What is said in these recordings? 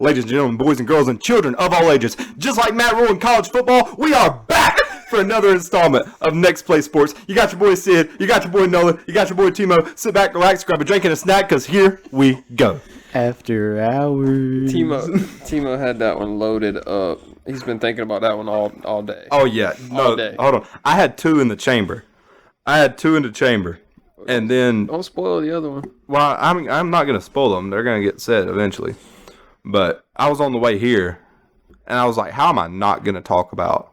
Ladies and gentlemen, boys and girls, and children of all ages, just like Matt Rule in college football, we are back for another installment of Next Play Sports. You got your boy Sid, you got your boy Nolan, you got your boy Timo. Sit back, relax, grab a drink and a snack, because here we go. After hours. Timo had that one loaded up. He's been thinking about that one all day. Oh, yeah. No, all day. Hold on. I had two in the chamber. And then... Don't spoil the other one. Well, I'm not going to spoil them. They're going to get said eventually. But I was on the way here, and I was like, how am I not going to talk about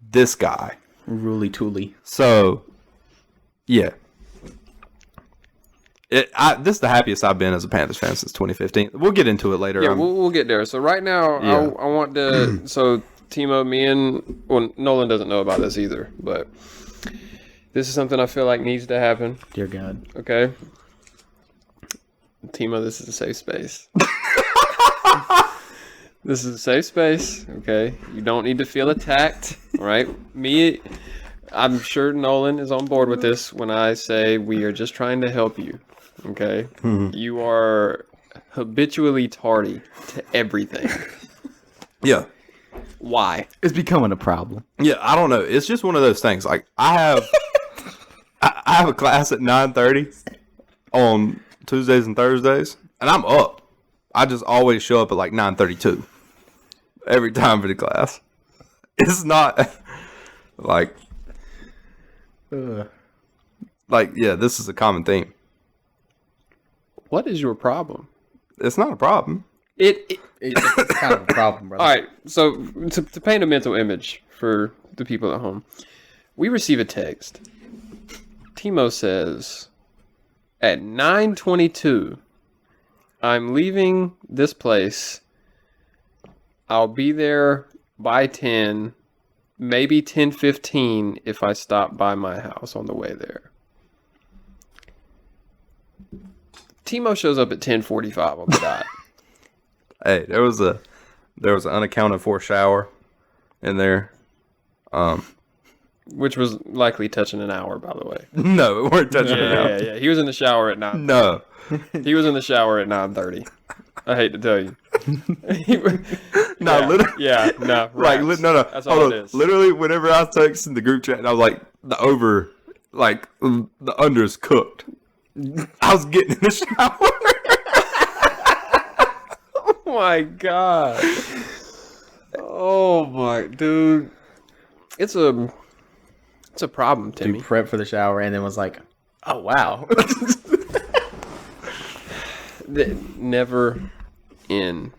this guy? Rooly Tooly. So, yeah. This is the happiest I've been as a Panthers fan since 2015. We'll get into it later. Yeah, we'll get there. So right now, yeah. I want to... So, Timo, well, Nolan doesn't know about this either, but this is something I feel like needs to happen. Dear God. Okay? Timo, this is a safe space. This is a safe space, okay? You don't need to feel attacked, all right? I'm sure Nolan is on board with this when I say we are just trying to help you, okay? Mm-hmm. You are habitually tardy to everything. Yeah. Why? It's becoming a problem. Yeah, I don't know. It's just one of those things. Like, I have a class at 9:30 on Tuesdays and Thursdays, and I'm up. I just always show up at like 9:32 every time for the class. It's not like yeah, this is a common theme. What is your problem? It's not a problem. It's kind of a problem, brother. All right, so to paint a mental image for the people at home, we receive a text. Timo says, at 9:22, I'm leaving this place. I'll be there by 10, maybe 10:15 if I stop by my house on the way there. Timo shows up at 10:45 on the dot. Hey, there was an unaccounted for shower in there. Which was likely touching an hour, by the way. No, it weren't touching an hour. Yeah. He was in the shower at 9. No. He was in the shower at 9:30. I hate to tell you. No, literally. Yeah, no. Like, no. That's all it is. Literally, whenever I was texting the group chat, and I was like, the under is cooked. I was getting in the shower. Oh my God. Oh my, dude. It's a problem, Timmy. Dude prepped for the shower and then was like, oh, wow. Never in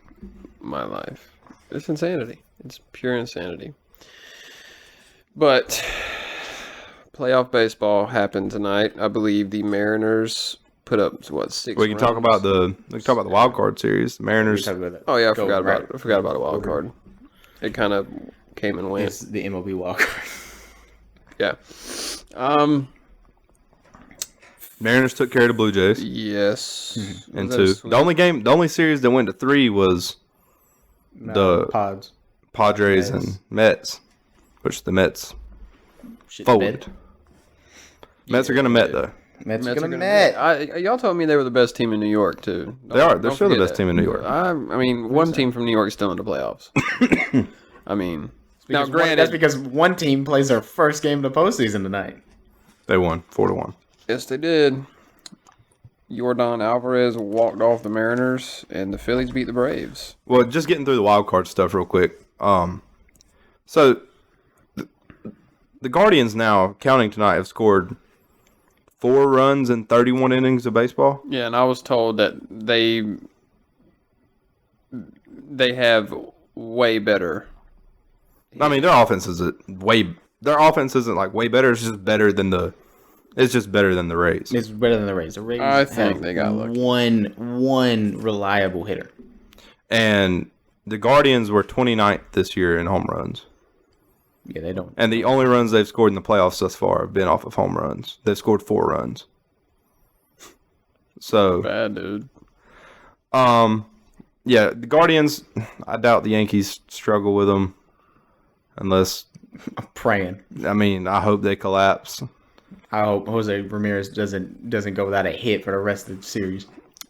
my life. It's insanity. It's pure insanity. But playoff baseball happened tonight. I believe the Mariners put up 6 We can talk about the wild card series. The Mariners. Oh yeah, I forgot about a wild card. It kind of came and went. It's the MLB walk. Yeah. Mariners took care of the Blue Jays. Yes. And 2. The only series that went to 3 was the Padres and Mets, which the Mets folded. Mets are gonna Met though. Mets are gonna Met. Y'all told me they were the best team in New York too. They are. They're still the best team in New York. I mean, one team from New York is still in the playoffs. I mean, now granted, that's because one team plays their first game of the postseason tonight. They won 4-1. Yes, they did. Yordan Alvarez walked off the Mariners, and the Phillies beat the Braves. Well, just getting through the wild card stuff real quick. So the Guardians now, counting tonight, have scored 4 runs in 31 innings of baseball. Yeah, and I was told that they have way better. I mean, their offense isn't like way better. It's just better than the Rays. It's better than the Rays. The Rays I think they got lucky. One reliable hitter. And the Guardians were 29th this year in home runs. Yeah, they don't. And the only runs they've scored in the playoffs thus far have been off of home runs. They've scored 4 runs. So bad, dude. Yeah, the Guardians, I doubt the Yankees struggle with them unless I'm praying. I mean, I hope they collapse. I hope Jose Ramirez doesn't go without a hit for the rest of the series.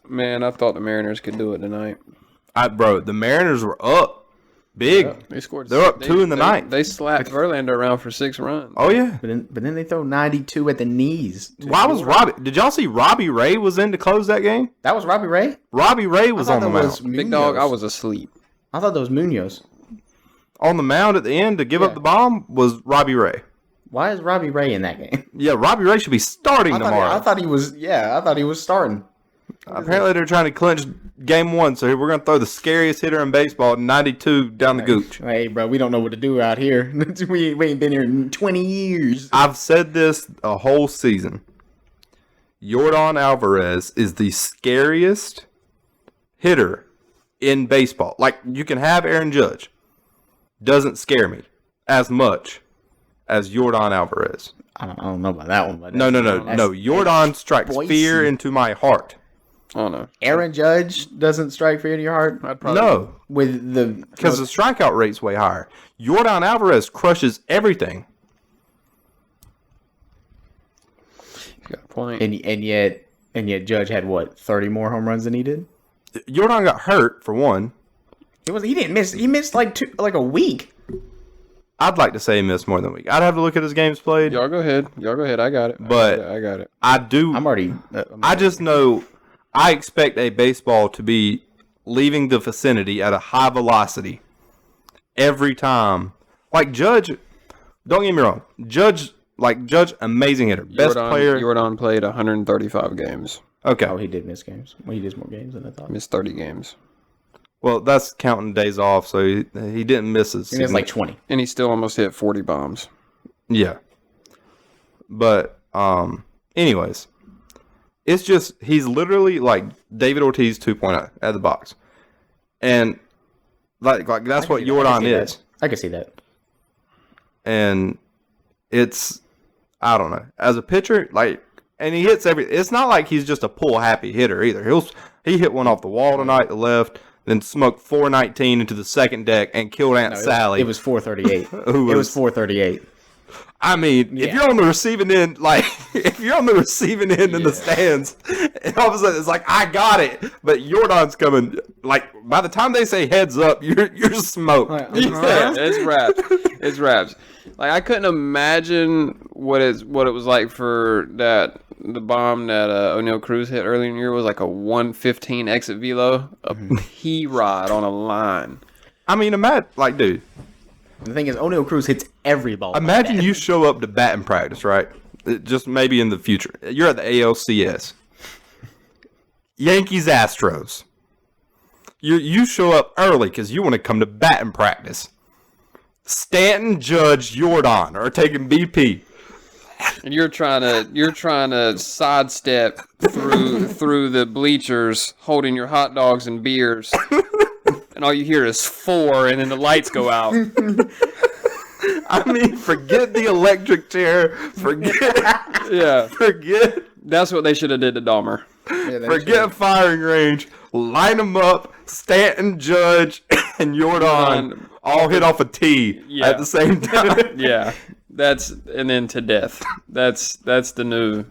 Man, I thought the Mariners could do it tonight. Bro, the Mariners were up big. They scored. They're up 2 in the ninth. They slapped Verlander around for 6 runs. Oh yeah. But then they throw 92 at the knees. Why was Robbie? Did y'all see Robbie Ray was in to close that game? That was Robbie Ray? Robbie Ray was on the mound. Big dog, I was asleep. I thought that was Munoz. On the mound at the end to give up the bomb was Robbie Ray. Why is Robbie Ray in that game? Yeah, Robbie Ray should be starting tomorrow. I thought he was. Yeah, I thought he was starting. Apparently, they're trying to clinch game 1, so we're going to throw the scariest hitter in baseball, 92, down the gooch. Hey, bro, we don't know what to do out here. we ain't been here in 20 years. I've said this a whole season. Yordan Alvarez is the scariest hitter in baseball. Like, you can have Aaron Judge. Doesn't scare me as much as Yordan Alvarez. I don't know about that one. But No. Yordan strikes spicy. fear into my heart. Oh no. Aaron Judge doesn't strike fear into your heart? No, With the... because the strikeout rate's way higher. Yordan Alvarez crushes everything. You got a point. And yet Judge had, what, 30 more home runs than he did? Yordan got hurt, for one. He didn't miss. He missed like a week. I'd like to say he missed more than a week. I'd have to look at his games played. Y'all go ahead. I got it. But I got it. I do. I'm already... I just know I expect a baseball to be leaving the vicinity at a high velocity every time. Like Judge, don't get me wrong. Judge, amazing hitter. Best player. Yordan played 135 games. Okay. Oh, he did miss games. Well, he did more games than I thought. Missed 30 games. Well, that's counting days off, so he didn't miss his. He missed like 20. And he still almost hit 40 bombs. Yeah. But, anyways. It's just, he's literally like David Ortiz 2.0 at the box. And, like that's what Yordan is. I can see that. And it's, I don't know. As a pitcher, and he hits it's not like he's just a pull happy hitter either. He hit one off the wall tonight, the left, then smoked 419 into the second deck and killed Aunt Sally. It was 438. It was 438. I mean, if you're on the receiving end, in the stands, and all of a sudden it's like, I got it. But Yordan's coming, by the time they say heads up, you're smoked. Yeah, it's raps. Like, I couldn't imagine what it was like for the bomb that O'Neal Cruz hit earlier in the year was like a 115 exit velo, a P-rod on a line. I mean, dude. The thing is, O'Neal Cruz hits every ball. Imagine you show up to batting practice, right? Just maybe in the future. You're at the ALCS. Yankees Astros. You show up early because you want to come to batting practice. Stanton, Judge, Yordan are taking BP. And you're trying to sidestep through the bleachers, holding your hot dogs and beers, and all you hear is 4, and then the lights go out. I mean, forget the electric chair. Forget. That's what they should have did to Dahmer. Yeah, forget firing range. Line them up. Stanton, Judge, and Yordan all hit off a tee at the same time. Yeah. And then to death. That's the new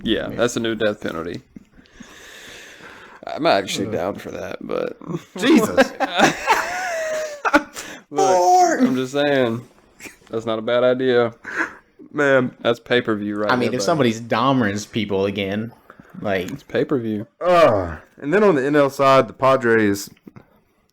that's the new death penalty. I'm actually down for that, but Jesus. Look, I'm just saying, that's not a bad idea. Man, that's pay-per-view right I mean, there, if somebody's Dahmer's people again, it's pay-per-view. And then on the NL side, the Padres,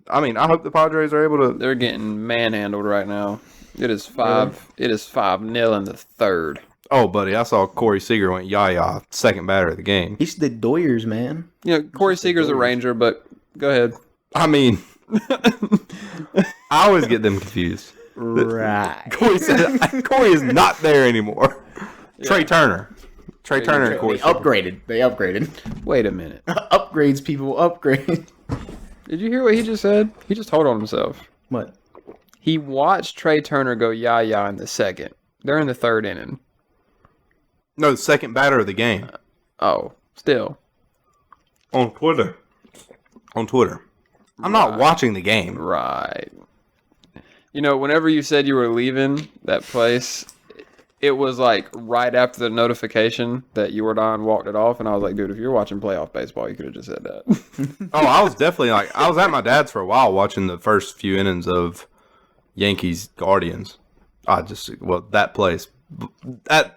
I mean, I hope the Padres are able to... They're getting manhandled right now. It is 5-0 in the third. Oh, buddy, I saw Corey Seager went yah-yah, second batter of the game. He's the Doyers, man. Corey Seager's a Ranger, but go ahead. I mean, I always get them confused. Right. Corey is not there anymore. Yeah. Trey Turner and Corey. They upgraded. Wait a minute. Upgrades, people, upgrade. Did you hear what he just said? He just told on himself. What? He watched Trey Turner go yah-yah in the second. They're in the third inning. No, the second batter of the game. Still. On Twitter. I'm not watching the game. Right. Whenever you said you were leaving that place, it was like right after the notification that Jordan walked it off, and I was like, dude, if you're watching playoff baseball, you could have just said that. Oh, I was definitely like, I was at my dad's for a while watching the first few innings of Yankees Guardians. That place.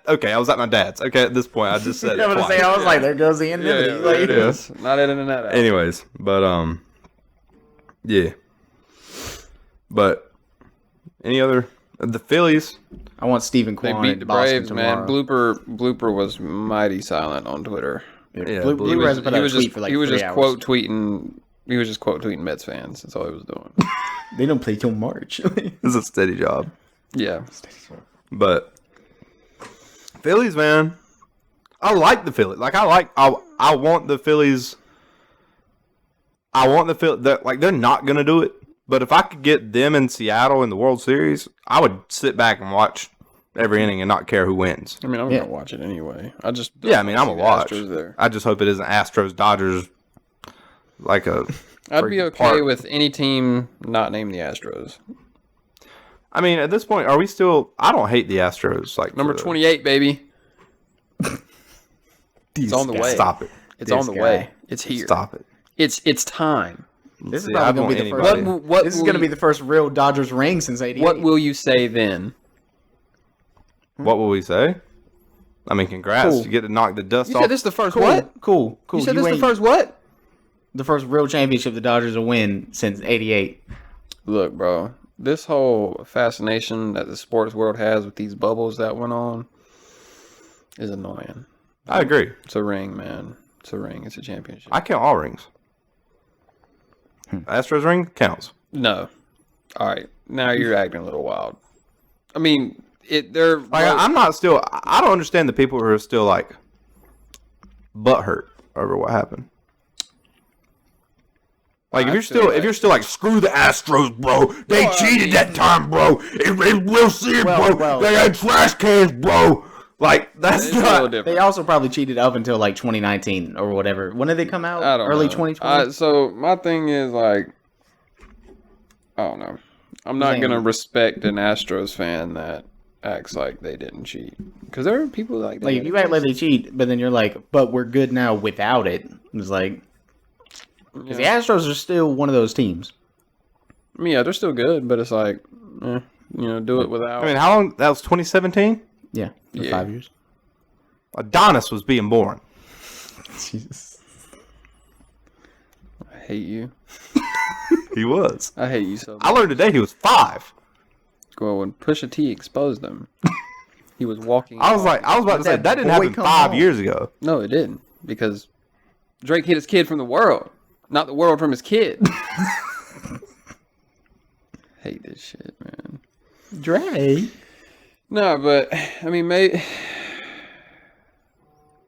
Okay, I was at my dad's. Okay, at this point, I just said it I was twice. I was like, there goes the anonymity. Yeah, Like, it is. Not editing that out. Anyways, but yeah. But any other the Phillies? I want Stephen They Kwan beat in the Boston Braves, tomorrow. man. Blooper was mighty silent on Twitter. Yeah, Blue hasn't put out a tweet just for like he was 3 just hours. quote tweeting. He was just quote tweeting Mets fans. That's all he was doing. They don't play till March. It's a steady job. Yeah. But Phillies, man, I like the Phillies. Like I want the Phillies. I want the Phillies. They're not gonna do it. But if I could get them in Seattle in the World Series, I would sit back and watch every inning and not care who wins. I mean, I'm Yeah. gonna watch it anyway. I just I'm a watch. There. I just hope it isn't Astros, Dodgers, like a. I'd be freaking okay park. with any team not named the Astros. I mean, at this point, are we still? I don't hate the Astros. Like Number 28, baby. It's on the way. Stop it. It's This on the guy. way. It's here. Stop it. It's time. This is See, probably I going to want be the first. anybody- This is going to be the first real Dodgers ring since '88. What will you say then? What will we say? I mean, congrats. Cool. You get to knock the dust You off. said this the first Cool. what? Cool. You said this the ain't- first what? the first real championship the Dodgers will win since '88. Look, bro. This whole fascination that the sports world has with these bubbles that went on is annoying. I agree. It's a ring, man. It's a ring. It's a championship. I count all rings. Astros ring counts. No. All right. Now you're acting a little wild. I mean, they're Like, I'm not still. I don't understand the people who are still like butthurt over what happened. Like, if you're still like, screw the Astros, bro. They Well, I cheated mean- that time, bro. We'll see it, bro. They had trash cans, bro. Like, that's it's a little not. different. They also probably cheated up until like 2019 or whatever. When did they come out? I don't Early know. 2020. So my thing is like, I don't know. I'm not Same. gonna respect an Astros fan that acts like they didn't cheat, because there are people like that. Like if you act like they cheat, but then you're like, but we're good now without it. It's like, because the Astros are still one of those teams. I mean, yeah, they're still good, but it's like, do it without. I mean, how long? That was 2017. Yeah, for Yeah. 5 years. Adonis was being born. Jesus. I hate you. He was. I hate you so much. I learned today he was 5. Well, when Pusha T exposed him, he was walking. I was about to say that that didn't boy happen come 5 on? years ago. No, it didn't, because Drake hit his kid from the world, not the world from his kid. Hate this shit, man. Dre. No, but I mean, maybe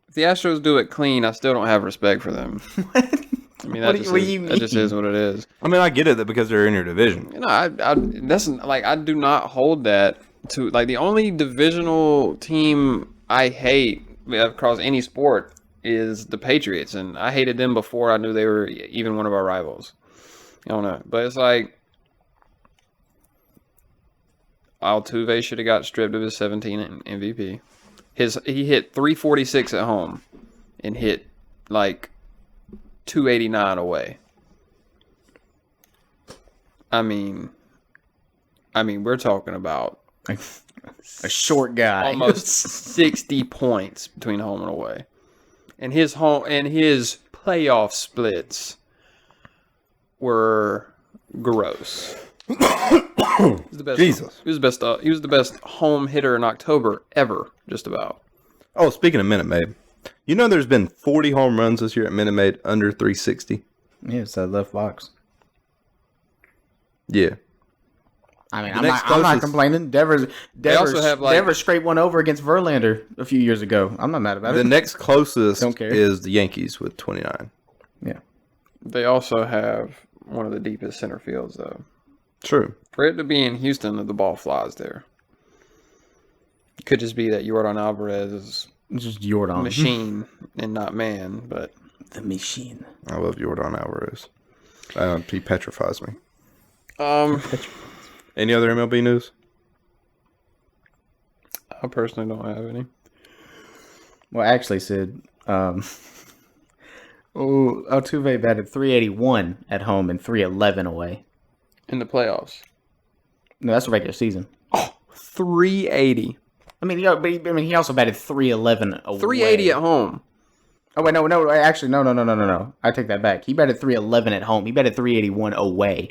if the Astros do it clean, I still don't have respect for them. I mean, What that, do just, you that just mean? is what it is. I mean, I get it that because they're in your division. You know, I do not hold that to, like, the only divisional team I hate across any sport is the Patriots, and I hated them before I knew they were even one of our rivals. I don't know, but it's like Altuve should have got stripped of his 17 MVP. He hit 346 at home and hit like 289 away. I mean, we're talking about A short guy. almost 60 points between home and away, and his playoff splits were gross. He was the best, Jesus. he was the best. He was the best home hitter in October ever, just about. Oh, speaking of Minute Maid, you know there's been 40 home runs this year at Minute Maid under 360. Yeah, it's that left box. Yeah. I mean, The I'm next not closest- complaining. Devers also have, like- Devers scraped one over against Verlander a few years ago. I'm not mad about The it. next closest Don't care. is the Yankees with 29. Yeah. They also have one of the deepest center fields, though. True. For it to be in Houston, the ball flies there. Could just be that Yordan Alvarez is It's just Jordan. machine and not man, but The machine. I love Jordan Alvarez. He petrifies me. Any other MLB news? I personally don't have any. Well, actually, Sid, Altuve batted 381 at home and 311 away. In the playoffs. No, that's the regular season. 380. I mean, he also batted 311 away. 380 at home. Oh, wait, no. Actually, no. I take that back. He batted 311 at home. He batted 381 away.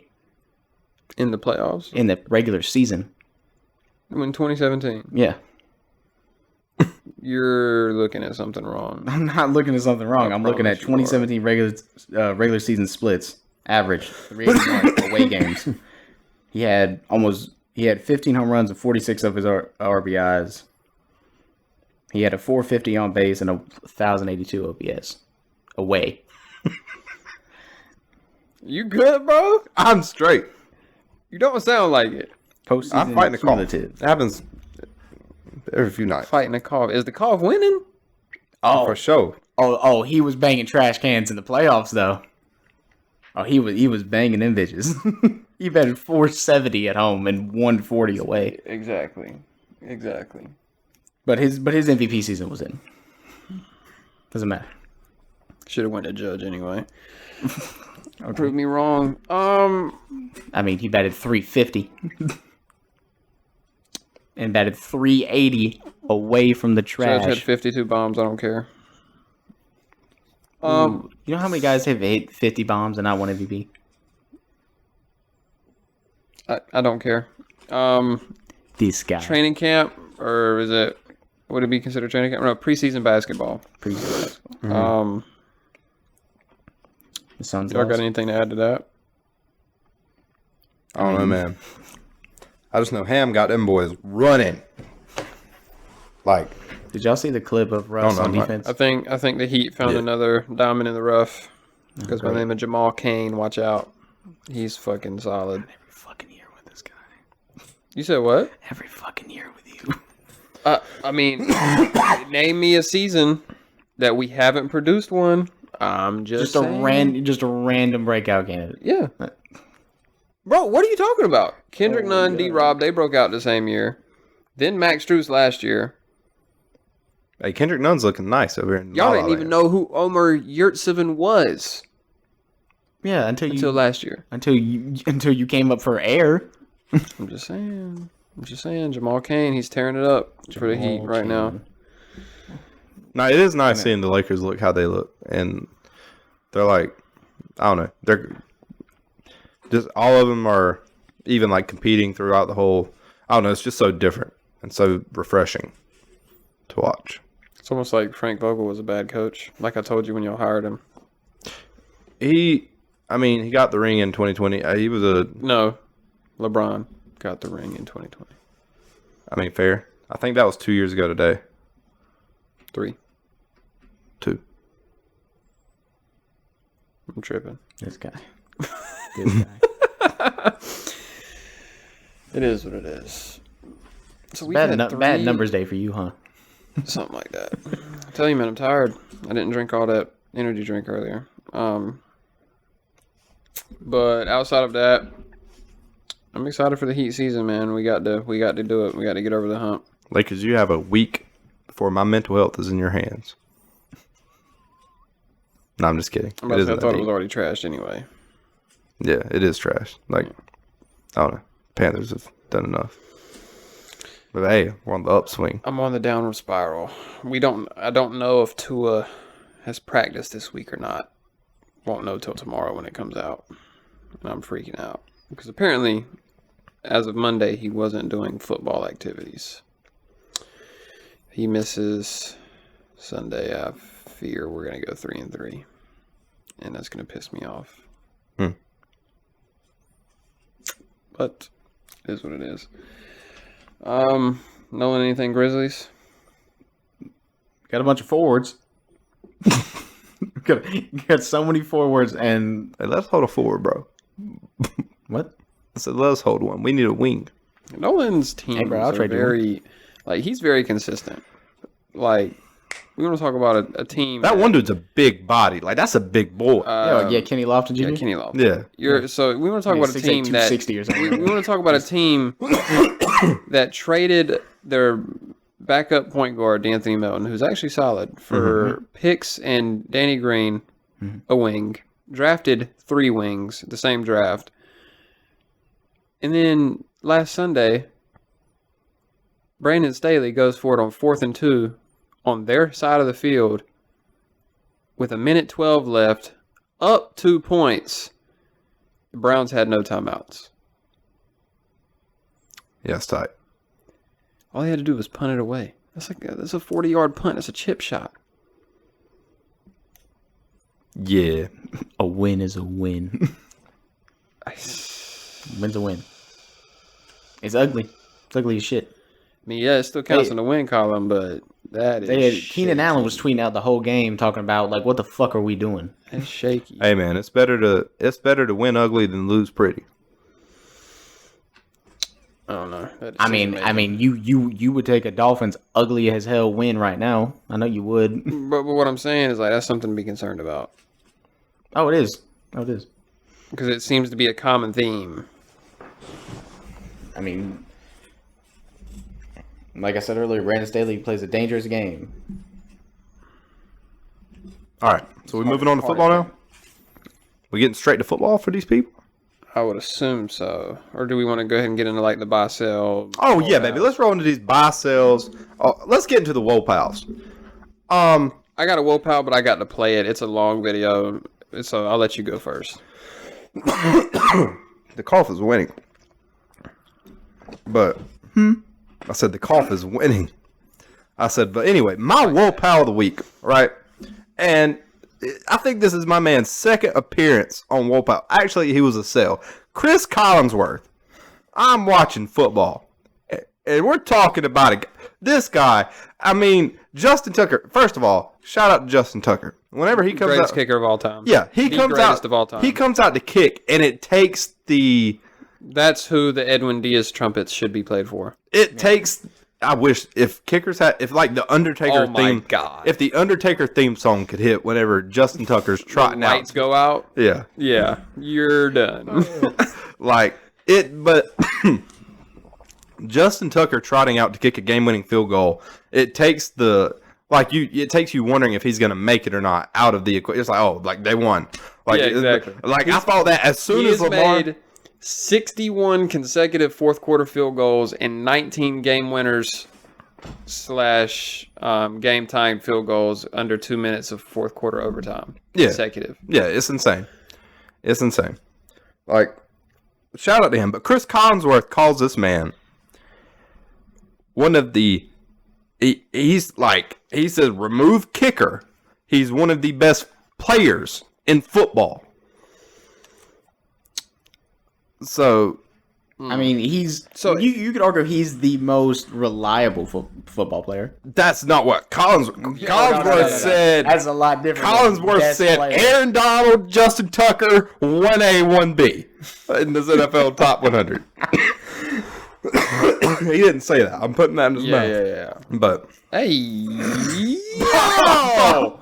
In the playoffs? In the regular season. In 2017. Yeah. You're looking at something wrong. I'm not looking at something wrong. I'm looking at 2017 regular season splits. Average. 381 away games. He had 15 home runs and 46 of his RBIs. He had a 450 on base and a 1,082 OPS. Away. You good, bro? I'm straight. You don't sound like it. Postseason I'm fighting a cough. cumulative. It happens every few nights. Fighting a cough. Is the cough winning? For sure. Oh, he was banging trash cans in the playoffs, though. Oh, he was banging them bitches. He batted 470 at home and 140 away. Exactly. But his MVP season was in. Doesn't matter. Should have went to Judge anyway. Prove me wrong. I mean, he batted 350 and batted 380 away from the trash. Judge had 52 bombs. I don't care. You know how many guys have hit 50 bombs and not won MVP? I don't care. This guy. Training camp, or would it be considered training camp? No, preseason basketball. Preseason basketball. The Suns Y'all got lost. anything to add to that? I don't know, man. I just know Ham got them boys running. Like, Did y'all see the clip of Russ on defense? I think the Heat found another diamond in the rough. Because by the name of Jamal Cain, watch out. He's fucking solid. Every fucking year with this guy. You said what? Every fucking year with you. I mean, name me a season that we haven't produced one. I'm just saying. Just a random breakout candidate. Yeah. Bro, what are you talking about? Kendrick Nunn, D-Rob, they broke out the same year. Then Max Strus last year. hey, Kendrick Nunn's looking nice over here. In Y'all La La didn't even Land. know who Omer Yurtseven was Yeah, until last year. Until you came up for air. I'm just saying. Jamal Cain, he's tearing it up for the Heat right now. No, it is nice seeing the Lakers look how they look, and they're like, I don't know, they're just all of them are even like competing throughout the whole. I don't know, it's just so different and so refreshing to watch. It's almost like Frank Vogel was a bad coach. Like I told you when y'all hired him. He got the ring in 2020. He was No, LeBron got the ring in 2020. fair. I think that was 2 years ago today. 3. 2. I'm tripping. This guy. This guy. It is what it is. So we Bad numbers day for you, huh? Something like that. I tell you, man, I'm tired. I didn't drink all that energy drink earlier. But outside of that, I'm excited for the Heat season, man. We got to do it. We got to get over the hump. Lakers, you have a week before my mental health is in your hands. No, I'm just kidding. I thought it was already trashed anyway. Yeah, it is trash. Like, I don't know. Panthers have done enough. But hey, we're on the upswing. I'm on the downward spiral. I don't know if Tua has practiced this week or not. Won't know till tomorrow when it comes out. And I'm freaking out. Because apparently, as of Monday, he wasn't doing football activities. He misses Sunday. I fear we're going to go 3-3. And that's going to piss me off. But it is what it is. Knowing anything Grizzlies? Got a bunch of forwards. got so many forwards and Hey, let's hold a forward, bro. what? I said, let's hold one. We need a wing. Nolan's teams I'll are trade you very, like, he's very consistent. Like, we want to talk about a team. That one dude's a big body. Like, that's a big boy. Kenny Lofton Jr. Yeah, Kenny Lofton. yeah. So we want to talk about a team that 260 or something. we want to talk about a team that traded their backup point guard D'Anthony Melton, who's actually solid, for picks and Danny Green, a wing. Drafted 3 wings, the same draft. And then last Sunday, Brandon Staley goes for it on 4th and 2 on their side of the field with 1:12 left, up 2 points. The Browns had no timeouts. Yeah, it's tight. All he had to do was punt it away. That's a 40-yard punt. That's a chip shot. Yeah. A win is a win. Win's a win. It's ugly. It's ugly as shit. I mean, yeah, it still counts in the win column, but that is Keenan Allen was tweeting out the whole game talking about, like, what the fuck are we doing? It's shaky. Hey, man, it's better to win ugly than lose pretty. I don't know. I mean, you would take a Dolphins ugly as hell win right now. I know you would. But what I'm saying is, like, that's something to be concerned about. Oh, it is. Because it seems to be a common theme. I mean, like I said earlier, Brandon Staley plays a dangerous game. All right, so we're moving on to football now? We getting straight to football for these people? I would assume so. Or do we want to go ahead and get into, like, the buy-sell? Oh, yeah, baby. Let's roll into these buy-sells. Let's get into the Woe Pals. I got a Woe Pal, but I got to play it. It's a long video, so I'll let you go first. The cough is winning. But, I said the cough is winning. I said, but anyway, my Woe Pal of the week, right? And I think this is my man's second appearance on Woe Pal. Actually, he was a sell. Chris Collinsworth. I'm watching football. And we're talking about this guy. I mean, Justin Tucker. First of all, shout out to Justin Tucker. Whenever he comes Greatest out, kicker of all time. Yeah, he the comes greatest out of all time. He comes out to kick, and it takes the. That's who the Edwin Diaz trumpets should be played for. It takes. I wish if kickers had, if like the Undertaker Oh my theme, God. if the Undertaker theme song could hit whenever Justin Tucker's trotting out, Lights go out. yeah, Yeah, you're done. like it. But Justin Tucker trotting out to kick a game-winning field goal, it takes the it takes you wondering if he's going to make it or not out of the equation. It's like, oh, like they won. Like, Yeah, exactly. Like I thought that as soon He as has Lamar. made 61 consecutive fourth quarter field goals and 19 game winners / game time field goals under 2 minutes of fourth quarter overtime. Yeah. Consecutive. Yeah, it's insane. It's insane. Like, shout out to him. But Chris Collinsworth calls this man one of the. He's like, he says, remove kicker. He's one of the best players in football. So, I mean, you could argue he's the most reliable football player. that's not what Collinsworth said. That's a lot different. Collinsworth said Aaron Donald, Justin Tucker, 1A, 1B in the NFL Top 100. He didn't say that. I'm putting that in his mouth. Yeah. But Hey. oh!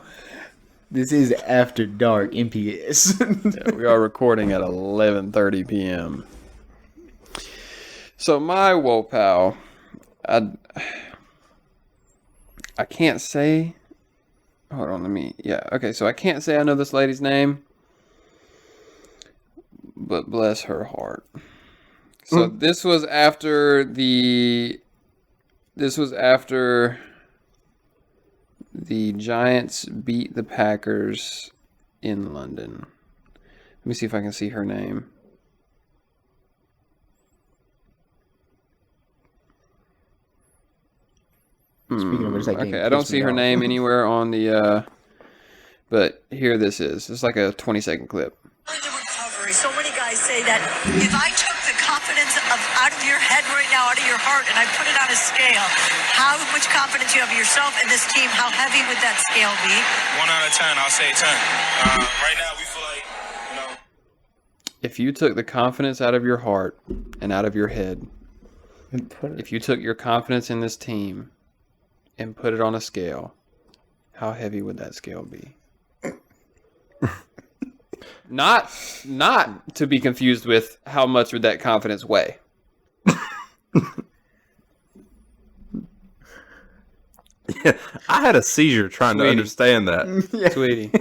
This is After Dark NPS. Yeah, we are recording at 11:30 p.m. So my Woe Pal, I can't say. Hold on, okay, so I can't say I know this lady's name, but bless her heart. So this was after the Giants beat the Packers in London. Let me see if I can see her name. Speaking of which, that game Okay, I don't pissed see me her off. name anywhere on the. But here this is. It's like a 20-second clip. Recovery. So many guys say that if I took the confidence out of your head right now, out of your heart, and I put it on a scale, how much confidence you have in yourself and this team, how heavy would that scale be? 1 out of 10, I'll say 10. Right now, we feel like, If you took the confidence out of your heart and out of your head, if you took your confidence in this team and put it on a scale, how heavy would that scale be? Not to be confused with how much would that confidence weigh. I had a seizure trying to understand that. Sweetie,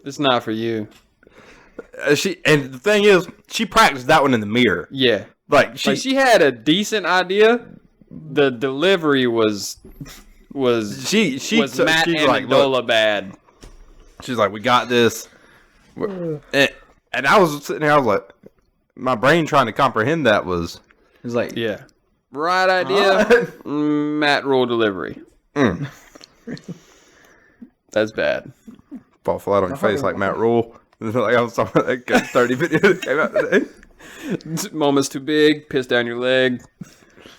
it's not for you. And the thing is, she practiced that one in the mirror. Yeah. Like She had a decent idea. The delivery was Matt Amendola bad. She's like, we got this. And I was sitting there, I was like, my brain trying to comprehend that was. It was like, Yeah. Right idea. Matt Rule delivery. That's bad. Fall flat on your face like Matt Rule. Like I was talking about that 30 video that came out today. Moment's too big. Piss down your leg.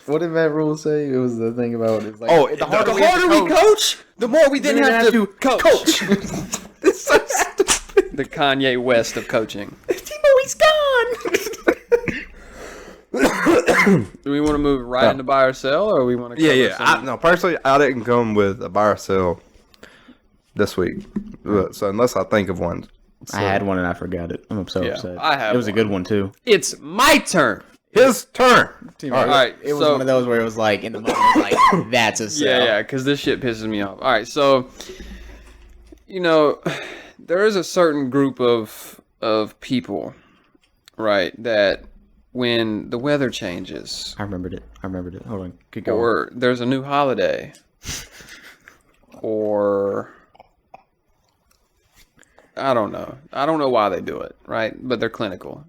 what did Matt Rule say? It was the thing about it's like, The harder we coach, the more we didn't have to coach. It's so stupid. The Kanye West of coaching. Timo, he's gone. Do we want to move right into buy or sell, or we want to? No, personally, I didn't come with a buy or sell this week. So unless I think of one. I had one and I forgot it. I'm so upset. I have It was a good one too. It's my turn. His turn. All right. It was one of those where it was like in the moment, it was like that's a sell. Yeah, because this shit pisses me off. All right, so there is a certain group of people, right, that when the weather changes, I remembered it. Hold on, keep going. or there's a new holiday, or I don't know why they do it, right? But they're clinical.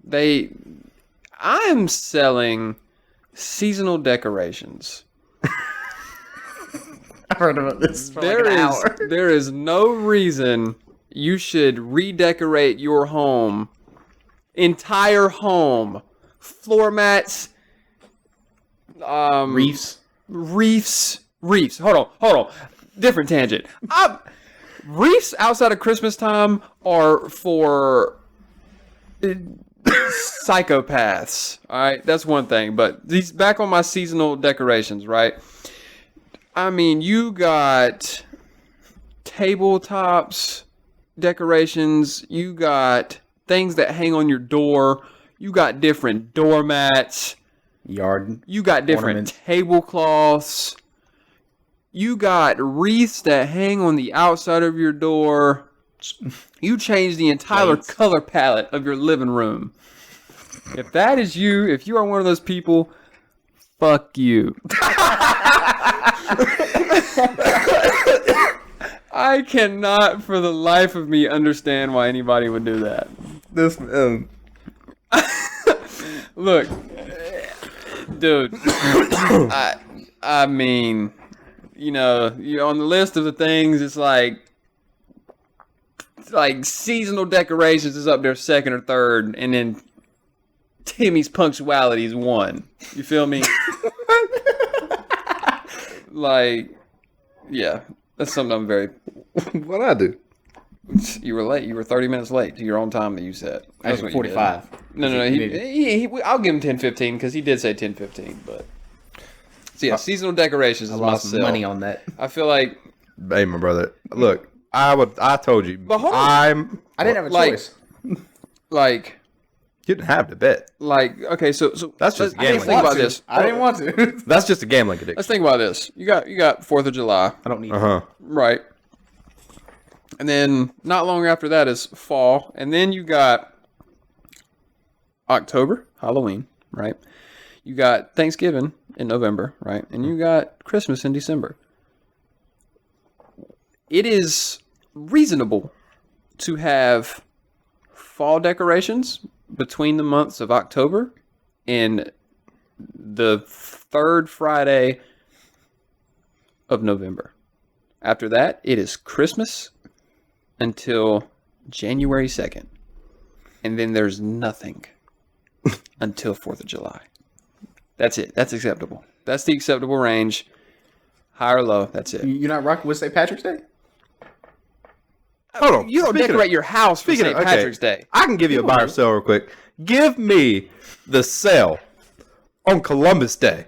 I'm selling seasonal decorations. I've heard about this for like an hour. There is no reason you should redecorate your home, entire home, floor mats, Reefs. Hold on. Different tangent. Reefs outside of Christmas time are for psychopaths. All right, that's one thing. But these back on my seasonal decorations, right? I mean, you got tabletops, decorations. You got things that hang on your door. You got different doormats. Yard. You got different ornaments. tablecloths. You got wreaths that hang on the outside of your door. You change the entire color palette of your living room. If that is you, if you are one of those people, fuck you. I cannot for the life of me understand why anybody would do that. Look, dude, I mean, you're on the list of the things, it's like seasonal decorations is up there second or third, and then Timmy's punctuality is one. You feel me? Yeah, that's something I'm very... What'd I do? You were late. You were 30 minutes late to your own time that you said. That's Actually, what you 45. did. No. I'll give him 10:15 because he did say 10:15. But so yeah, seasonal decorations is I my lost sell. money on that. I feel like, Hey, my brother. Look, I told you. But hold on. I didn't have a Like- choice. like, You didn't have to bet. okay. So That's just let's gambling. think about this. I didn't want to. That's just a gambling addiction. Let's think about this. You got 4th of July, I don't need right? And then not long after that is fall, and then you got October, Halloween, right? You got Thanksgiving in November, right? And you got Christmas in December. It is reasonable to have fall decorations between the months of October and the 3rd Friday of November. After that, it is Christmas until January 2nd. And then there's nothing until 4th of July. That's it. That's acceptable. That's the acceptable range. High or low, that's it. You're not rocking with St. Patrick's Day? Hold on. You don't decorate your house for St. Patrick's Day. I can give you a buy or sell real quick. Give me the sell on Columbus Day.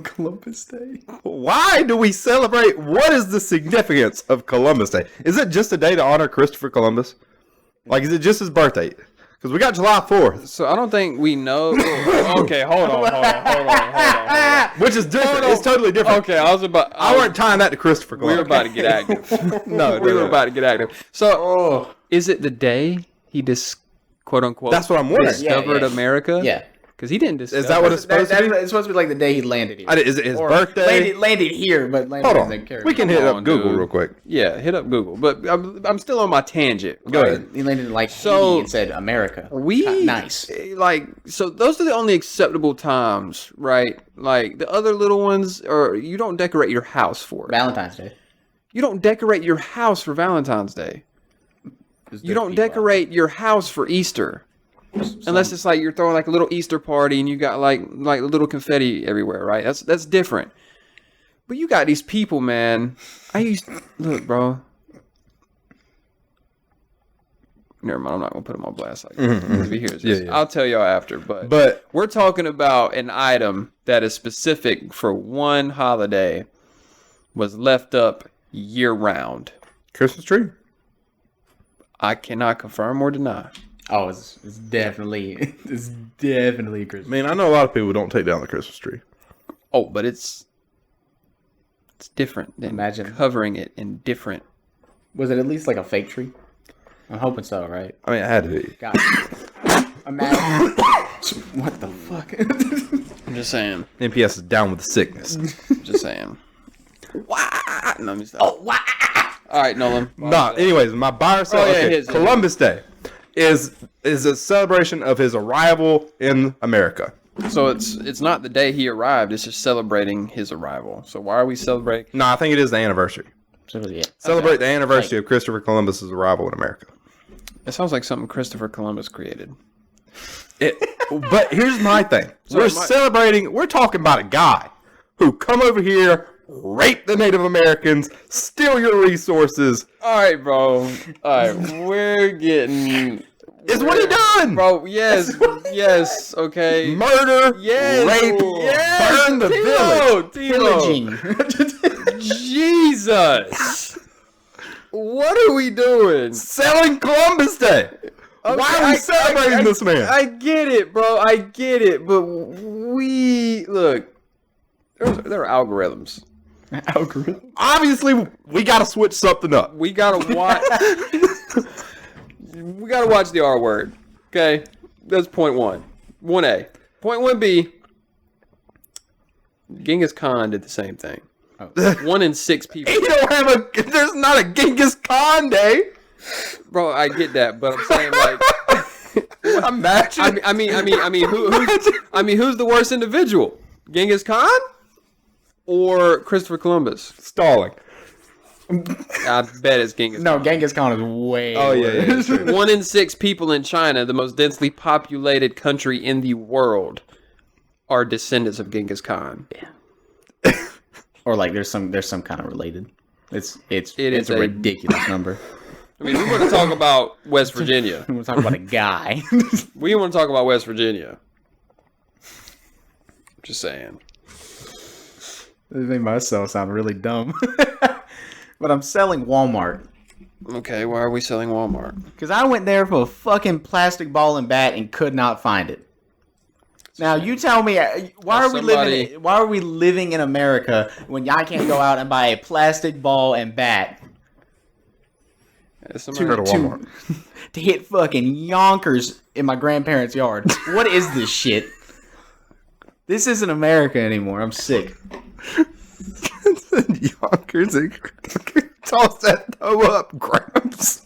Columbus Day. Why do we celebrate? What is the significance of Columbus Day? Is it just a day to honor Christopher Columbus? Like, is it just his birthday? Because we got July 4th. So I don't think we know. Okay, hold on. Which is different. It's totally different. Okay, I weren't tying that to Christopher We were Columbus. about to get active. We were about to get active. So, is it the day he quote unquote? That's what I'm wondering. Discovered America. Yeah. Because he didn't discover. Is that what it's supposed to be? It's supposed to be like the day he landed here. Is it his birthday? Landed here, but landed Hold in on. the character. We can hit up Google dude. real quick. Yeah, hit up Google. But I'm still on my tangent. Go ahead. He landed in like So, Haiti and said America. Nice. So those are the only acceptable times, right? Like the other little ones, or you don't decorate your house for it. Valentine's Day. You don't decorate your house for Valentine's Day. You don't decorate your house for Easter. Unless it's like you're throwing like a little Easter party and you got like little confetti everywhere, right? That's different. But you got these people, man. Look, bro. Never mind, I'm not gonna put him on blast like that. If he hears this. Yeah. I'll tell y'all after. But we're talking about an item that is specific for one holiday, was left up year round. Christmas tree? I cannot confirm or deny. Oh, it's definitely Christmas. I mean, I know a lot of people don't take down the Christmas tree. Oh, but it's different than Imagine. covering it in different. Was it at least like a fake tree? I'm hoping so, right? I mean, it had to be. God. Imagine. What the fuck? I'm just saying. NPS is down with the sickness. Just saying. Wah! No, let me stop. Wow. All right, Nolan. Anyways, my buyer sale. his. Columbus Day is a celebration of his arrival in America. So it's not the day he arrived. It's just celebrating his arrival. So why are we celebrating? No, I think it is the anniversary. Yeah. Celebrate the anniversary of Christopher Columbus's arrival in America. It sounds like something Christopher Columbus created. But here's my thing. Sorry, We're talking about a guy who come over here, rape the Native Americans, steal your resources. All right, bro. All right, we're getting. Is what he done. Bro, yes, okay. Murder, Yes, rape, yes, burn the Timo, village. Jesus. What are we doing? Selling Columbus Day. Okay, Why are we celebrating this man? I get it, bro. I get it. But look, there are algorithms. Obviously, we got to switch something up. We gotta watch. We gotta watch the R word. Okay, that's point one. 1A. Point 1B. Genghis Khan did the same thing. 1 in 6 people. You don't have there's not a Genghis Khan Day. Bro, I get that, but I'm saying like. Imagine. I mean, who's the worst individual? Genghis Khan or Christopher Columbus? Stalling. I bet it's Genghis. No, Genghis Khan is way. Oh yeah. worse. True. 1 in 6 people in China, the most densely populated country in the world, are descendants of Genghis Khan. Or like there's some kind of related. It's is a a- ridiculous number. I mean, we want to talk about West Virginia. We're talking about a guy. We want to talk about West Virginia. Just saying. This made myself sound really dumb. But I'm selling Walmart. Okay, why are we selling Walmart? Because I went there for a fucking plastic ball and bat and could not find it. Now you tell me, why are we living in America when I can't go out and buy a plastic ball and bat Go to Walmart. to hit fucking yonkers in my grandparents' yard? What is this shit? This isn't America anymore. I'm sick. Yonkers and toss that toe up, Gramps.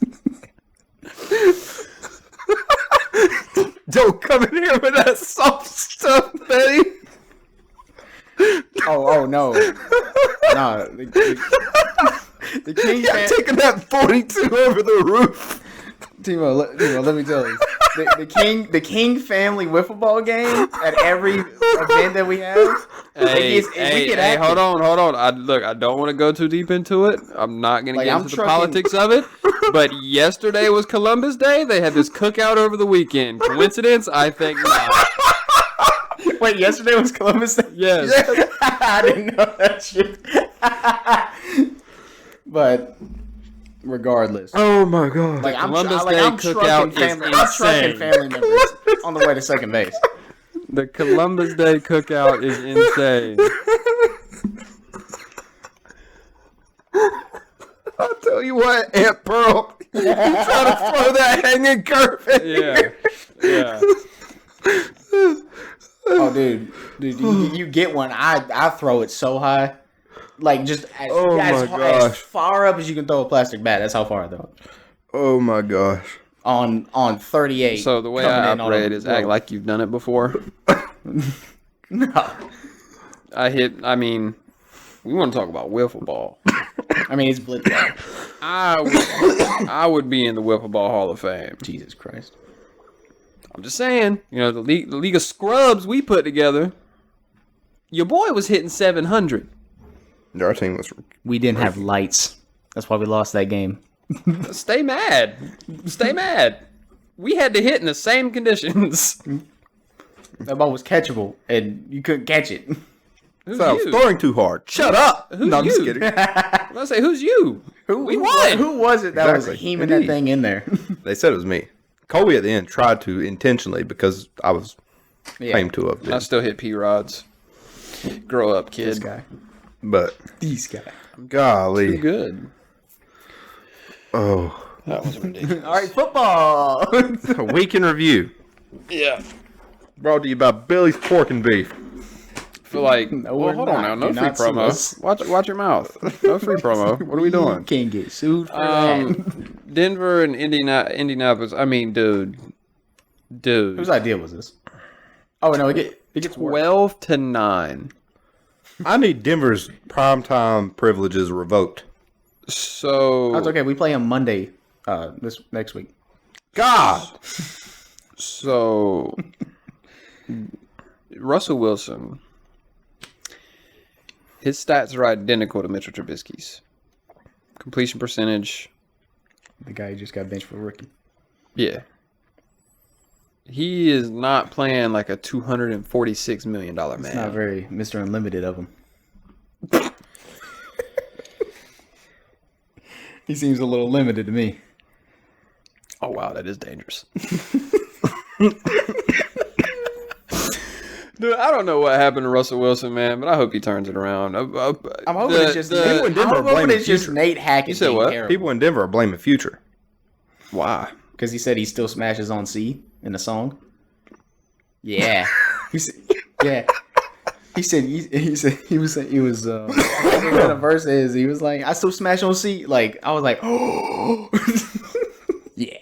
Don't come in here with that soft stuff, Betty. Oh no. No. The King Yeah, taking that 42 over the roof. Timo, let me tell you. The King family wiffle ball game at every event that we have. Hey, we get active. hold on. I don't want to go too deep into it. I'm not going to get into the politics of it. But yesterday was Columbus Day. They had this cookout over the weekend. Coincidence? I think not. Wait, yesterday was Columbus Day? Yes. I didn't know that shit. But regardless. Oh my god! Like I'm Columbus Day cookout is I'm trucking insane. family members on the way to second base. The Columbus Day cookout is insane. I'll tell you what, Aunt Pearl, you try to throw that hanging curve in here. Yeah. Oh, dude, you get one. I throw it so high, like just as far up as you can throw a plastic bat. That's how far I throw it. Oh my gosh! On 38. So the way I operate is act like you've done it before. No. I mean, we want to talk about wiffle ball. I mean, it's blitz ball. I would be in the wiffle ball Hall of Fame. Jesus Christ. I'm just saying, the league of scrubs we put together. Your boy was hitting 700. Our team was. We didn't have lights. That's why we lost that game. Stay mad. Stay mad. We had to hit in the same conditions. That ball was catchable, and you couldn't catch it. Who's So I was you? throwing too hard. Shut up! Who's No, I'm just you? kidding. I was say, who's you? We won. Who was it that was Exactly. heaming that thing in there? They said it was me. Colby at the end tried to intentionally because I was Yeah. claimed to have. I still hit P-rods. Grow up, kid. This guy. But These guys. Too golly, good. oh, That was ridiculous. All right, football. a week in review Yeah. brought to you by Billy's Pork and Beef. Feel like, No, well, we're hold on not. now. No Do free not sue promo. us. Watch your mouth. No free promo. What are we doing? Can't get sued for that. Denver and Indianapolis. I mean, dude. Whose idea was this? Oh no, it gets worse. 12-9. I need Denver's primetime privileges revoked. So That's okay. We play on Monday. This next week. God, So Russell Wilson, his stats are identical to Mitchell Trubisky's. Completion percentage, The guy who just got benched for rookie. yeah. He is not playing like a $246 million man. It's not very Mr. Unlimited of him. He seems a little limited to me. Oh wow, that is dangerous. Dude, I don't know what happened to Russell Wilson, man, but I hope he turns it around. I'm hoping it's just people in Denver are blaming Future. Nate Hackett. You said being what? terrible. people in Denver are blaming Future. Why? Because he said he still smashes on C in the song. Yeah. he said, yeah. He said he was the verse is he was like, I still smash on C. Like I was like, oh yeah.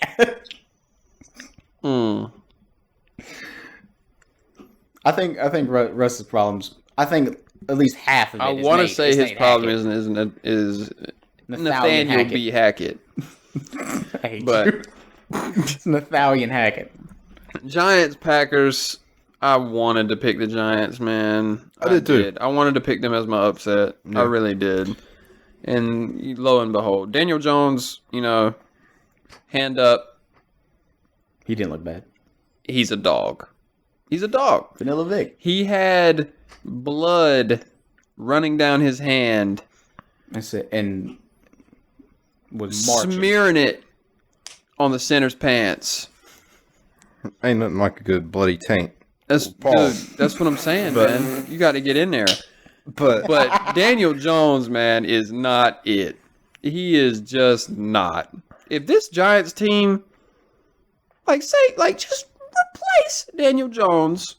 I think Russ's problems. I think at least half of it. I want want to to say his problem is Nathaniel B. Hackett. But it's Nathaniel Hackett. Giants, Packers. I wanted to pick the Giants, man. I did too. I wanted to pick them as my upset. Yeah. I really did. And lo and behold, Daniel Jones, hand up. He didn't look bad. He's a dog. He's a dog. Vanilla Vic. He had blood running down his hand, That's it. And was marching. smearing it on the center's pants. Ain't nothing like a good bloody taint. That's Pause. dude, that's what I'm saying, But- man. You got to get in there. But But Daniel Jones, man, is not it. He is just not. If this Giants team, just replace Daniel Jones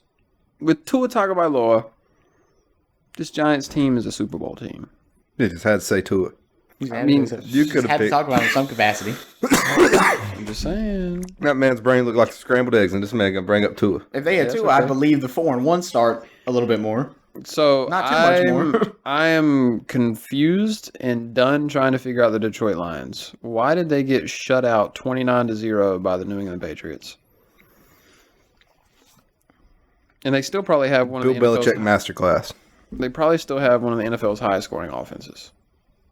with Tua Tagovailoa, this Giants team is a Super Bowl team. you just had to say to it. You could've had to picked- talk about him in some capacity. I'm just saying. That man's brain looked like scrambled eggs, and this man gonna bring up Tua. If they had that's two, okay. I'd believe the 4-1 start a little bit more. So Not too much more. I am confused and done trying to figure out the Detroit Lions. Why did they get shut out 29-0 by the New England Patriots? And they still probably have one Bill of the Belichick NFL's, masterclass. they probably still have one of the NFL's highest scoring offenses.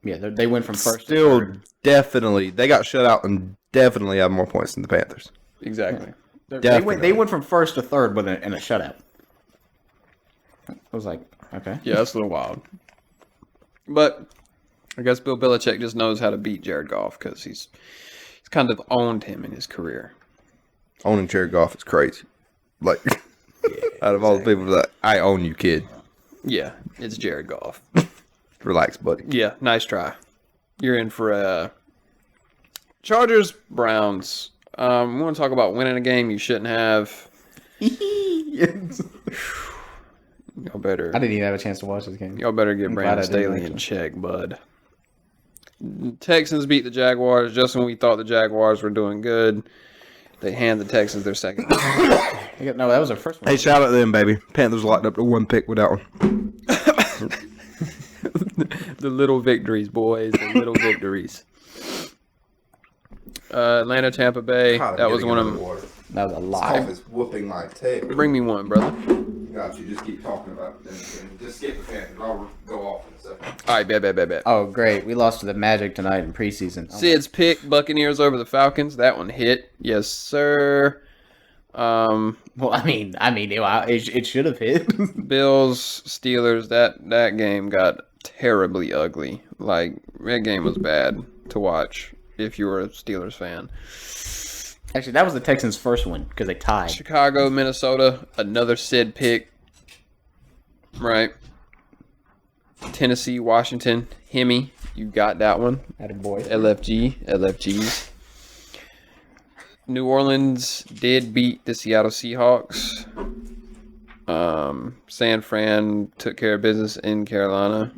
Yeah, they went from first to Still, third. definitely, they got shut out and definitely have more points than the Panthers. Exactly. They went from first to third in a shutout. I was like, okay. Yeah, that's a little wild. But I guess Bill Belichick just knows how to beat Jared Goff because he's kind of owned him in his career. Owning Jared Goff is crazy. Like, out of all the people that I own you, kid. Yeah, it's Jared Goff. Relax, buddy. Yeah, nice try. You're in for Chargers, Browns. We want to talk about winning a game you shouldn't have. Y'all better. I didn't even have a chance to watch this game. Y'all better get Brandon Staley in check, bud. Texans beat the Jaguars just when we thought the Jaguars were doing good. They hand the Texans their second. No, that was our first one. Hey, shout out to them, baby. Panthers locked up to 1 pick with that one. The little victories, boys. The little victories. Atlanta, Tampa Bay. That was one of them. That was a lot. is whooping my tail. Bring me one, brother. Got you. Just keep talking about it. Just skip the Panthers. I'll go off in a second. All right, bet. Oh, great. We lost to the Magic tonight in preseason. Sid's pick, Buccaneers over the Falcons. That one hit. Yes, sir. Well, I mean, it should have hit. Bills, Steelers. That game got terribly ugly. Like, that game was bad to watch if you were a Steelers fan. Actually, that was the Texans' first win because they tied. Chicago, Minnesota, another Sid pick. Right. Tennessee, Washington, Hemi, you got that one. Attaboy. LFGs. New Orleans did beat the Seattle Seahawks. San Fran took care of business in Carolina.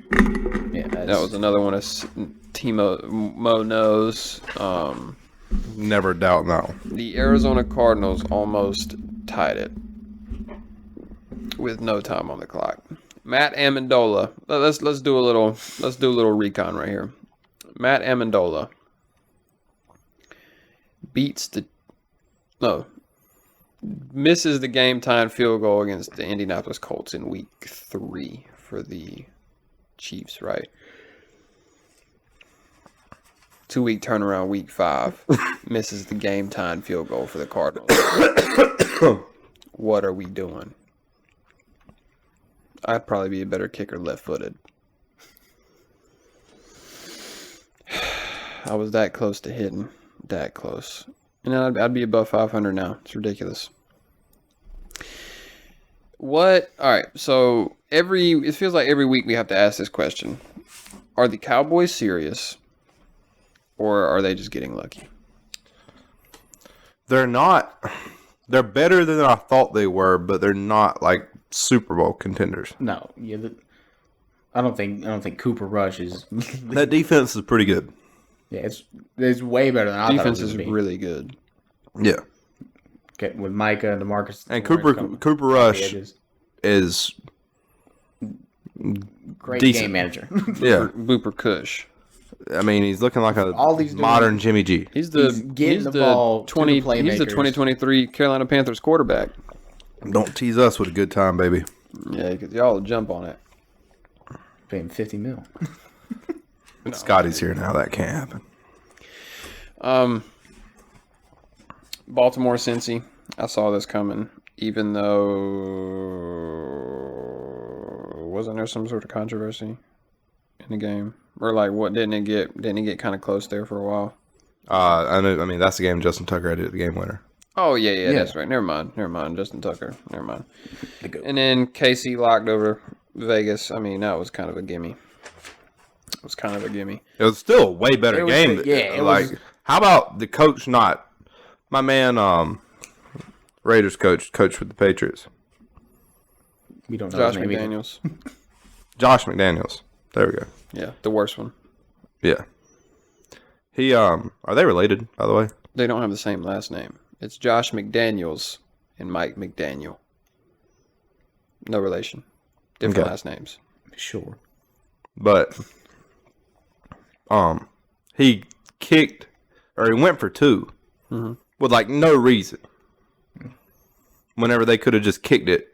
Yeah, That was another one of Timo knows. Never doubt that one. The Arizona Cardinals almost tied it with no time on the clock. Matt Amendola. Let's do a little recon right here. Matt Amendola misses the game-time field goal against the Indianapolis Colts in Week 3 for the Chiefs, right? 2-week turnaround, Week 5. Misses the game-time field goal for the Cardinals. What are we doing? I'd probably be a better kicker left-footed. I was that close to hitting. That close. And I'd be above 500 now. It's ridiculous. What? All right. So it feels like every week we have to ask this question: are the Cowboys serious, or are they just getting lucky? They're not. They're better than I thought they were, but they're not like Super Bowl contenders. No, yeah. I don't think Cooper Rush is. That defense is pretty good. Yeah, it's way better than I thought it Defense was is gonna be. really good. Yeah. Okay, with Micah and DeMarcus. And Lawrence Cooper Rush is great decent. game manager. Yeah. Booper Kush. I mean, he's looking like a All he's doing- modern Jimmy G. He's getting the ball to the He's the playmakers. 2023 Carolina Panthers quarterback. Don't tease us with a good time, baby. Yeah, because y'all will jump on it. Pay him $50 million. Scotty's here now. That can't happen. Baltimore, Cincy. I saw this coming, even though wasn't there some sort of controversy in the game, or like what didn't it get kind of close there for a while? I know. I mean, that's the game Justin Tucker had to hit the game winner. Oh yeah, that's right. Never mind. Justin Tucker. Never mind. And then KC locked over Vegas. I mean, that was kind of a gimme. It was still a way better game. How about the coach not? My man, Raiders coach with the Patriots. We don't know Josh his name either. McDaniels. Josh McDaniels. There we go. Yeah, the worst one. Yeah. He are they related, by the way? They don't have the same last name. It's Josh McDaniels and Mike McDaniel. No relation. Different last names. Sure. But he kicked or he went for 2 with like no reason. Whenever they could have just kicked it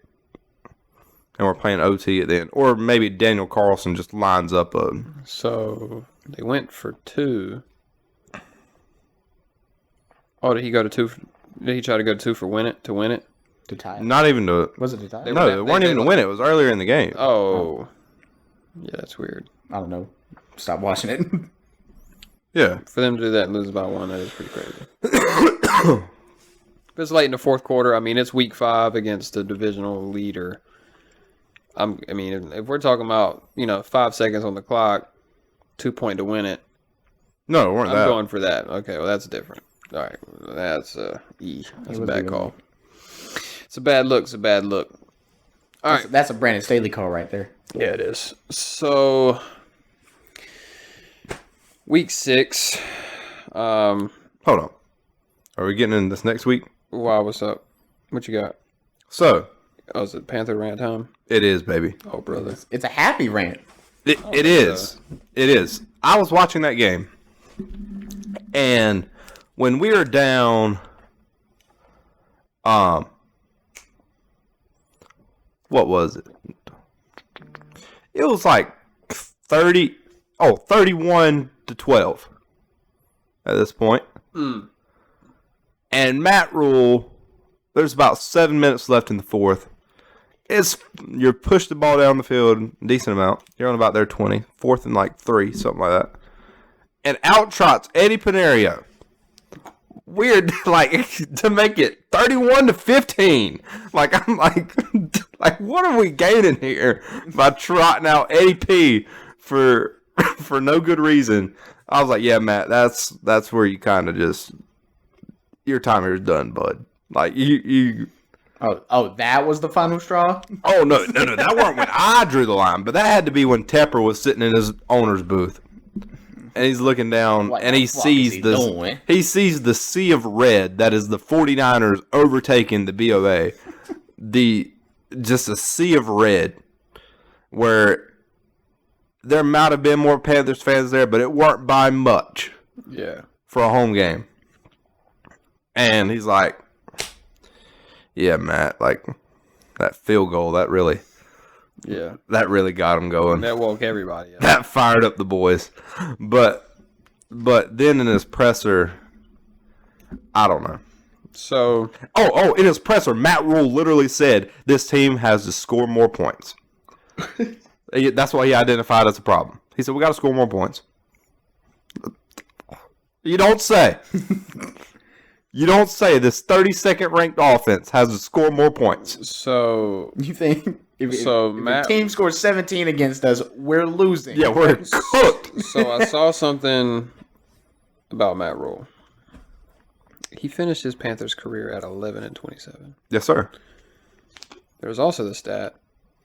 and we're playing OT at the end. Or maybe Daniel Carlson just lines up a... So they went for 2. Oh, did he go to 2? Did he try to go to 2 for win it? To tie. Not even to... Was it to tie? No, it weren't even to win it. It was earlier in the game. Oh. Yeah, that's weird. I don't know. stopped watching it. Yeah. For them to do that and lose by 1, that is pretty crazy. If it's late in the fourth quarter, I mean, it's week 5 against the divisional leader. I mean, if we're talking about, 5 seconds on the clock, 2-point to win it. No, it weren't I'm that. going for that. Okay, well, that's different. All right, that's E. That's a bad call. It's a bad look. It's a bad look. All right. That's a Brandon Staley call right there. Yeah, it is. So, week 6. Hold on. Are we getting in this next week? Wow, what's up? What you got? So. Oh, is it Panther rant time? It is, baby. Oh, brother. It's a happy rant. It is. It is. I was watching that game. And when we were down, what was it? It was like 31 to 12 at this point. And Matt Rhule, there's about 7 minutes left in the fourth. You're pushed the ball down the field a decent amount. You're on about their 20, fourth and like 3, something like that. And out trots Eddie Pinerio. Weird, like, to make it 31 to 15. Like, I'm like, what are we gaining here by trotting out Eddie P for no good reason? I was like, yeah, Matt, that's where you kind of just, your time here is done, bud. Like, you. Oh, that was the final straw? Oh, no, that weren't when I drew the line, but that had to be when Tepper was sitting in his owner's booth. And he's looking down, and he sees the sea of red that is the 49ers overtaking the BOA. Just a sea of red, where there might have been more Panthers fans there, but it weren't by much. Yeah. For a home game. And he's like, yeah, Matt, like, that field goal, that really got him going. That woke everybody up. That fired up the boys. But then in his presser, I don't know. So, in his presser, Matt Rhule literally said, this team has to score more points. That's why he identified as a problem. He said, we got to score more points. You don't say. You don't say this 32nd ranked offense has to score more points. So, you think if Matt, the team scores 17 against us, we're losing. Yeah, we're cooked. So I saw something about Matt Rhule. He finished his Panthers career at 11-27. Yes, sir. There was also the stat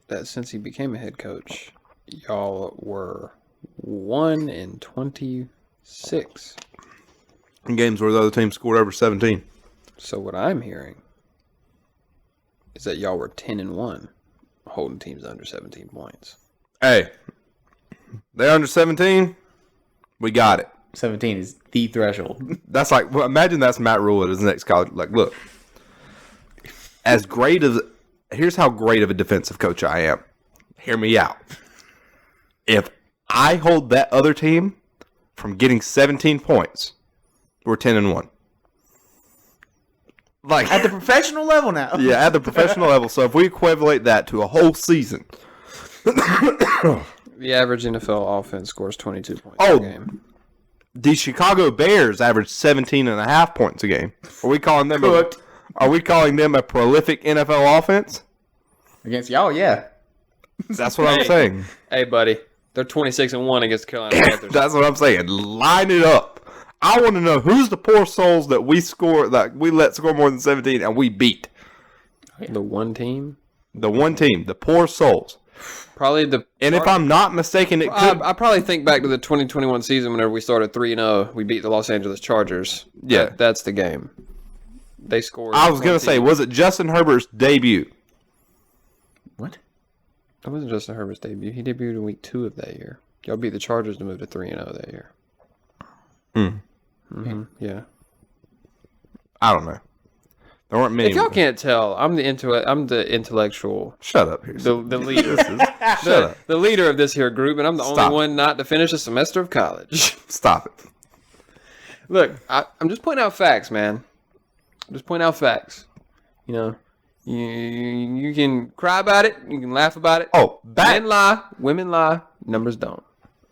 that since he became a head coach, y'all were 1-26. In games where the other team scored over 17. So what I'm hearing is that y'all were 10-1, holding teams under 17 points. Hey, they're under 17. We got it. 17 is the threshold. That's like, well, imagine that's Matt Rhule at his next college. Like, look, here's how great of a defensive coach I am. Hear me out. If I hold that other team from getting 17 points, we're 10-1. Like at the professional level now. Yeah, at the professional level. So if we equivalent that to a whole season. The average NFL offense scores 22 points per game. The Chicago Bears average 17.5 points a game. Are we calling them a prolific NFL offense? Against y'all, yeah. That's what I'm saying. Hey, buddy. They're 26-1 against the Carolina Panthers. That's what I'm saying. Line it up. I want to know who's the poor souls that we let score more than 17 and we beat. The one team? The one team. The poor souls. If I'm not mistaken, it could. I probably think back to the 2021 season whenever we started 3-0. We beat the Los Angeles Chargers. Yeah. That's the game. They scored. I was going to say, was it Justin Herbert's debut? What? It wasn't Justin Herbert's debut. He debuted in week 2 of that year. Y'all beat the Chargers to move to 3-0 that year. Yeah. I don't know. There weren't many. If y'all can't tell, I'm the intellectual. Shut up here. The leader. Shut up. The leader of this here group, and I'm the Stop only one not to finish a semester of college. Stop it. Look, I'm just pointing out facts, man. Just point out facts. You know, you can cry about it, you can laugh about it. Oh, men lie, women lie, numbers don't.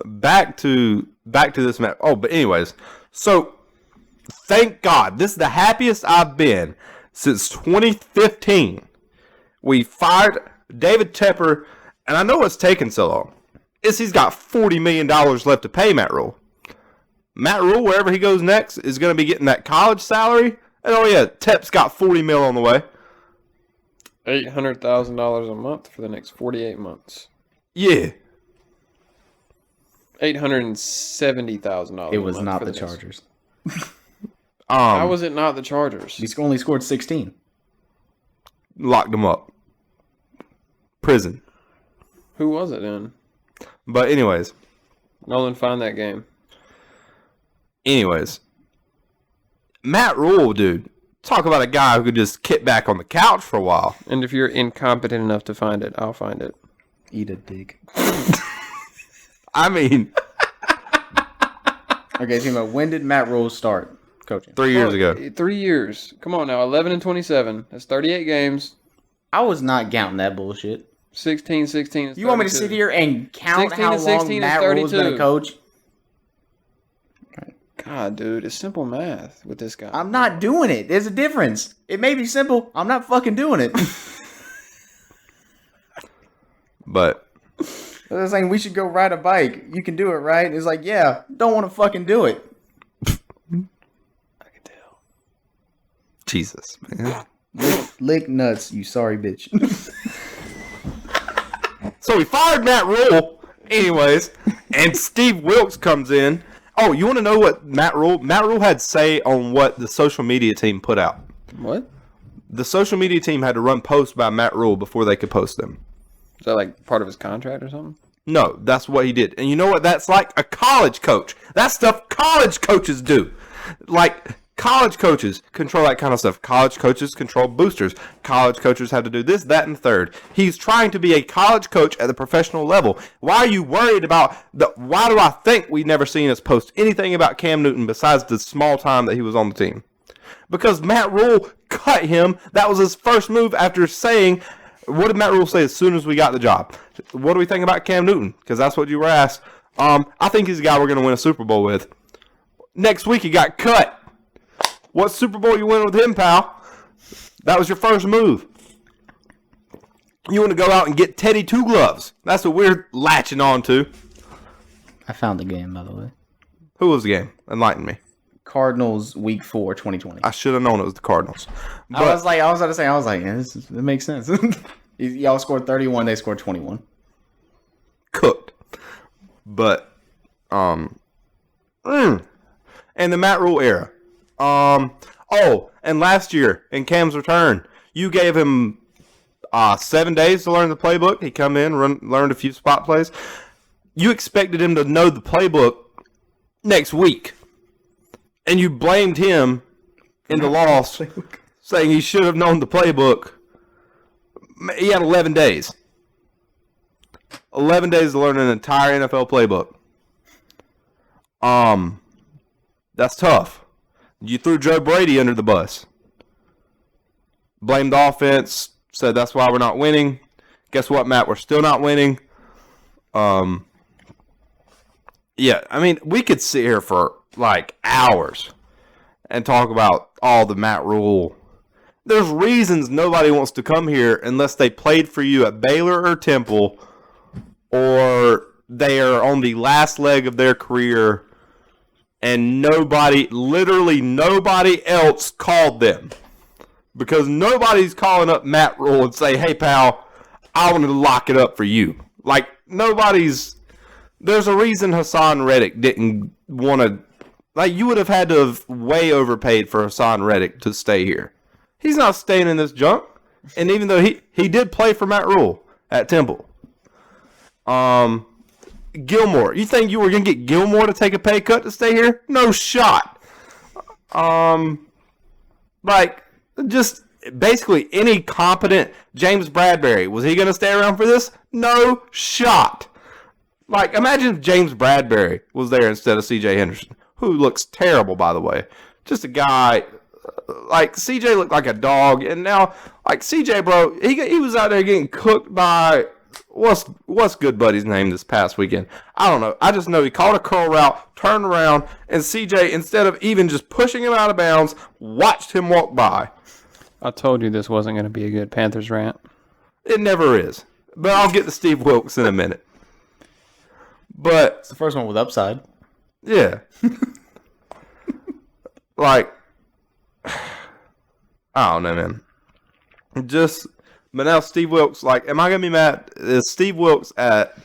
back to this match. Oh, but anyways, so thank God, this is the happiest I've been since 2015. We fired David Tepper, and I know it's taken so long. He's got $40 million left to pay Matt Rhule. Matt Rhule, wherever he goes next, is going to be getting that college salary. And oh yeah, Tep's got $40 million on the way. $800,000 a month for the next 48 months. Yeah. $870,000. It was not the Chargers. How was it not the Chargers? He only scored 16. Locked them up. Prison. Who was it then? But anyways. Nolan, find that game. Anyways. Matt Rhule, dude. Talk about a guy who could just kick back on the couch for a while. And if you're incompetent enough to find it, I'll find it. Eat a dick. I mean. Okay, Timo, when did Matt Rhule start coaching? 3 years ago. 3 years. Come on now, 11-27. That's 38 games. I was not counting that bullshit. 16 is You want me to sit here and count 16 how to long 16 is Matt Rhule was going 32. to coach? God, dude, it's simple math with this guy. I'm not doing it. There's a difference. It may be simple. I'm not fucking doing it. But. They're saying we should go ride a bike. You can do it, right? It's like, yeah, don't want to fucking do it. I can tell. Jesus, man. Lick nuts, you sorry bitch. So we fired Matt Rhule, anyways, and Steve Wilkes comes in. Oh, you want to know what Matt Rhule had say on what the social media team put out? What? The social media team had to run posts by Matt Rhule before they could post them. Is that like part of his contract or something? No, that's what he did. And you know what that's like? A college coach. That's stuff college coaches do. Like, college coaches control that kind of stuff. College coaches control boosters. College coaches have to do this, that, and third. He's trying to be a college coach at the professional level. Why are you worried about why do I think we've never seen us post anything about Cam Newton besides the small time that he was on the team? Because Matt Rhule cut him. That was his first move after saying, what did Matt Rhule say as soon as we got the job? What do we think about Cam Newton? Because that's what you were asked. I think he's a guy we're going to win a Super Bowl with. Next week he got cut. What Super Bowl you win with him, pal? That was your first move. You want to go out and get Teddy Two Gloves. That's what we're latching on to. I found the game, by the way. Who was the game? Enlighten me. Cardinals Week 4, 2020. I should have known it was the Cardinals. But I was like, yeah, it makes sense. Y'all scored 31, they scored 21. cooked. But, and the Matt Rhule era. And last year in Cam's return, you gave him 7 days to learn the playbook. He come in, learned a few spot plays. You expected him to know the playbook next week, and you blamed him in the loss, saying he should have known the playbook. He had 11 days. 11 days to learn an entire NFL playbook. That's tough. You threw Joe Brady under the bus. Blamed the offense. Said that's why we're not winning. Guess what, Matt? We're still not winning. Yeah, I mean, we could sit here for like hours and talk about all the Matt Rhule. There's reasons nobody wants to come here unless they played for you at Baylor or Temple, or they are on the last leg of their career and literally nobody else called them. Because nobody's calling up Matt Rhule and say, hey, pal, I want to lock it up for you. Like, there's a reason Hassan Reddick didn't want to, like, you would have had to have way overpaid for Hassan Reddick to stay here. He's not staying in this junk. And even though he did play for Matt Rhule at Temple. Gilmore. You think you were going to get Gilmore to take a pay cut to stay here? No shot. Just basically any competent James Bradbury. Was he going to stay around for this? No shot. Like, imagine if James Bradbury was there instead of C.J. Henderson, who looks terrible, by the way. Just a guy, like, C.J. looked like a dog, and now, like, C.J., bro, he was out there getting cooked by what's good buddy's name this past weekend? I don't know. I just know he called a curl route, turned around, and CJ, instead of even just pushing him out of bounds, watched him walk by. I told you this wasn't going to be a good Panthers rant. It never is. But I'll get to Steve Wilkes in a minute. But It's the first one with upside. yeah. Like, I don't know, man. But now Steve Wilkes, like, am I going to be mad? Is Steve Wilkes at,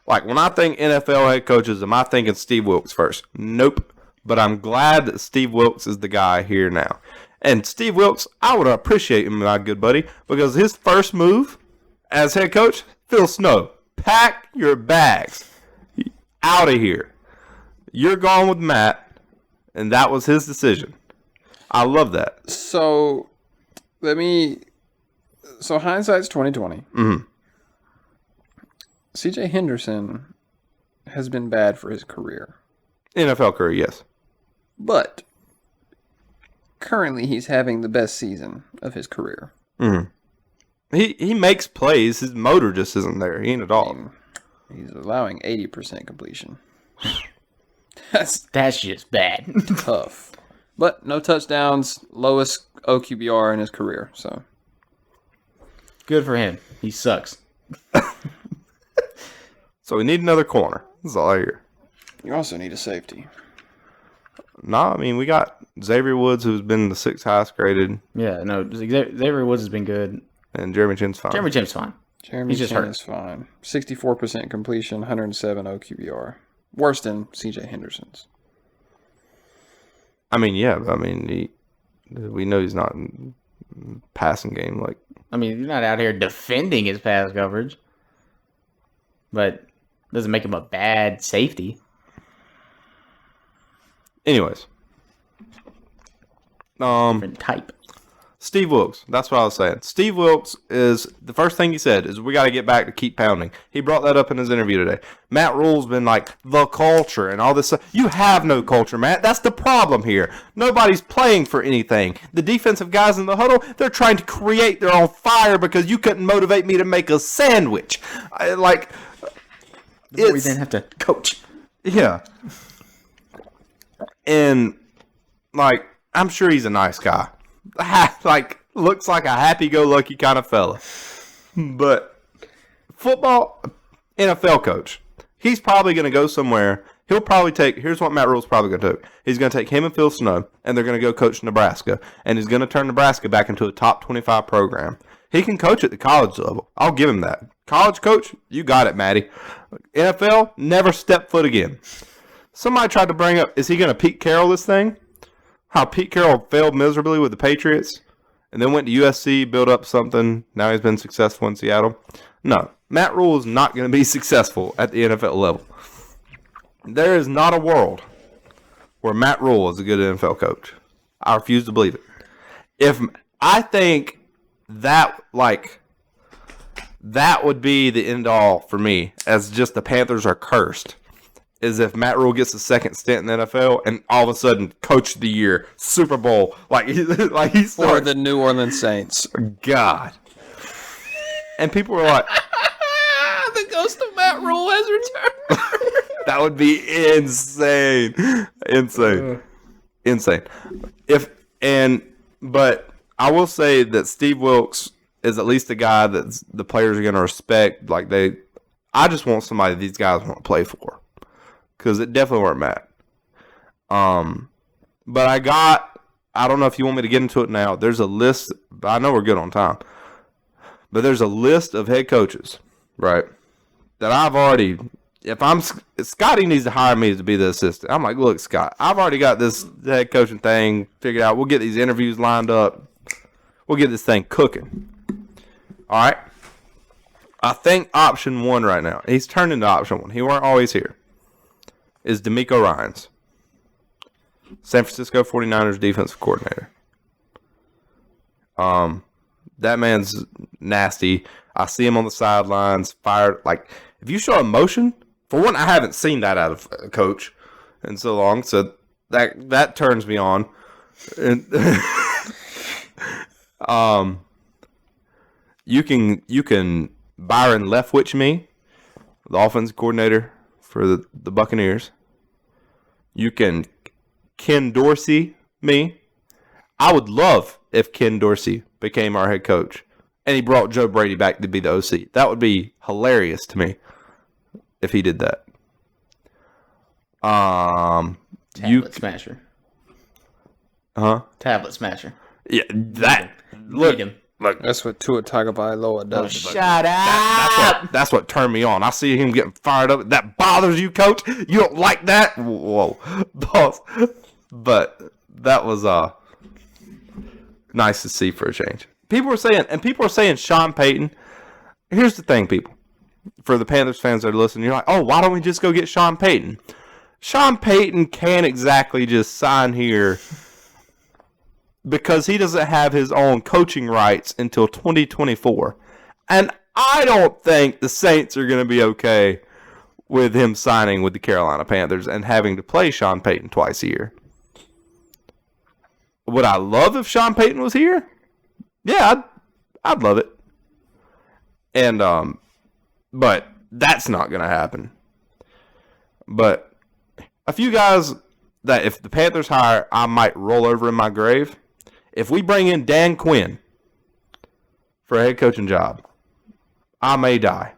like, when I think NFL head coaches, am I thinking Steve Wilkes first? Nope. But I'm glad that Steve Wilkes is the guy here now. And Steve Wilkes, I would appreciate him, my good buddy, because his first move as head coach, Phil Snow, pack your bags. Out of here. You're gone with Matt. And that was his decision. I love that. So hindsight's 2020. Mm-hmm. CJ Henderson has been bad for his career. NFL career, yes. But currently he's having the best season of his career. Mm-hmm. He makes plays. His motor just isn't there. He ain't a dog. He's allowing 80% completion. That's just bad. Tough. But no touchdowns, lowest OQBR in his career. So Good for him. He sucks. So we need another corner. That's all I hear. you also need a safety. No, I mean, we got Xavier Woods, who's been the 6th highest graded, Yeah, no, Xavier Woods has been good. and Jeremy Chin's fine. Jeremy Chin's fine. Jeremy He's just Chin hurt. is fine. 64% completion, 107 OQBR. Worse than CJ Henderson's. I mean, yeah, but I mean, we know he's not in passing game. Like, I mean, you're not out here defending his pass coverage, but doesn't make him a bad safety. anyways, Different type. Steve Wilkes. That's what I was saying. Steve Wilkes is the first thing he said is we got to get back to keep pounding. He brought that up in his interview today. Matt Rhule's been like the culture and all this stuff. You have no culture, Matt. That's the problem here. Nobody's playing for anything. The defensive guys in the huddle, they're trying to create their own fire because you couldn't motivate me to make a sandwich. We didn't have to coach. Yeah. And, like, I'm sure he's a nice guy. Like, looks like a happy-go-lucky kind of fella. But football, NFL coach, he's probably going to go somewhere. He'll probably here's what Matt Rhule's probably going to do. He's going to take him and Phil Snow, and they're going to go coach Nebraska. And he's going to turn Nebraska back into a top 25 program. He can coach at the college level. I'll give him that. College coach, you got it, Matty. NFL, never step foot again. Somebody tried to bring up, is he going to Pete Carroll this thing? How Pete Carroll failed miserably with the Patriots and then went to USC, built up something. Now he's been successful in Seattle. No, Matt Rhule is not going to be successful at the NFL level. There is not a world where Matt Rhule is a good NFL coach. I refuse to believe it. I think that would be the end all for me, as just the Panthers are cursed, is if Matt Rhule gets a second stint in the NFL and all of a sudden Coach of the Year, Super Bowl, he's For the New Orleans Saints. God. And people were like, The ghost of Matt Rhule has returned. that would be insane. Insane. But I will say that Steve Wilkes is at least a guy that the players are going to respect. I just want somebody these guys want to play for. Because it definitely weren't Matt. But I don't know if you want me to get into it now. There's a list. I know we're good on time. But there's a list of head coaches, right, that I've already, Scotty needs to hire me to be the assistant. I'm like, look, Scott, I've already got this head coaching thing figured out. We'll get these interviews lined up. We'll get this thing cooking. All right. I think option one right now, he's turned into option one. He weren't always here. Is DeMeco Ryans, San Francisco 49ers defensive coordinator. That man's nasty. I see him on the sidelines, fired. If you show emotion, for one, I haven't seen that out of a coach in so long, so that turns me on. And you can Byron Leftwich me, the offensive coordinator for the Buccaneers. You can Ken Dorsey me. I would love if Ken Dorsey became our head coach and he brought Joe Brady back to be the OC. That would be hilarious to me if he did that. Tablet smasher. Huh? Tablet smasher. Yeah, that. Look him. Look, That's what Tua Tagovailoa does. Shut up. that's what turned me on. I see him getting fired up. That bothers you, coach? You don't like that? Whoa, boss. But that was nice to see for a change. People are saying Sean Payton. Here's the thing, people. For the Panthers fans that are listening, you're like, oh, why don't we just go get Sean Payton? Sean Payton can't exactly just sign here because he doesn't have his own coaching rights until 2024. And I don't think the Saints are going to be okay with him signing with the Carolina Panthers and having to play Sean Payton twice a year. Would I love if Sean Payton was here? Yeah, I'd love it. And but that's not going to happen. But a few guys that if the Panthers hire, I might roll over in my grave. If we bring in Dan Quinn for a head coaching job, I may die.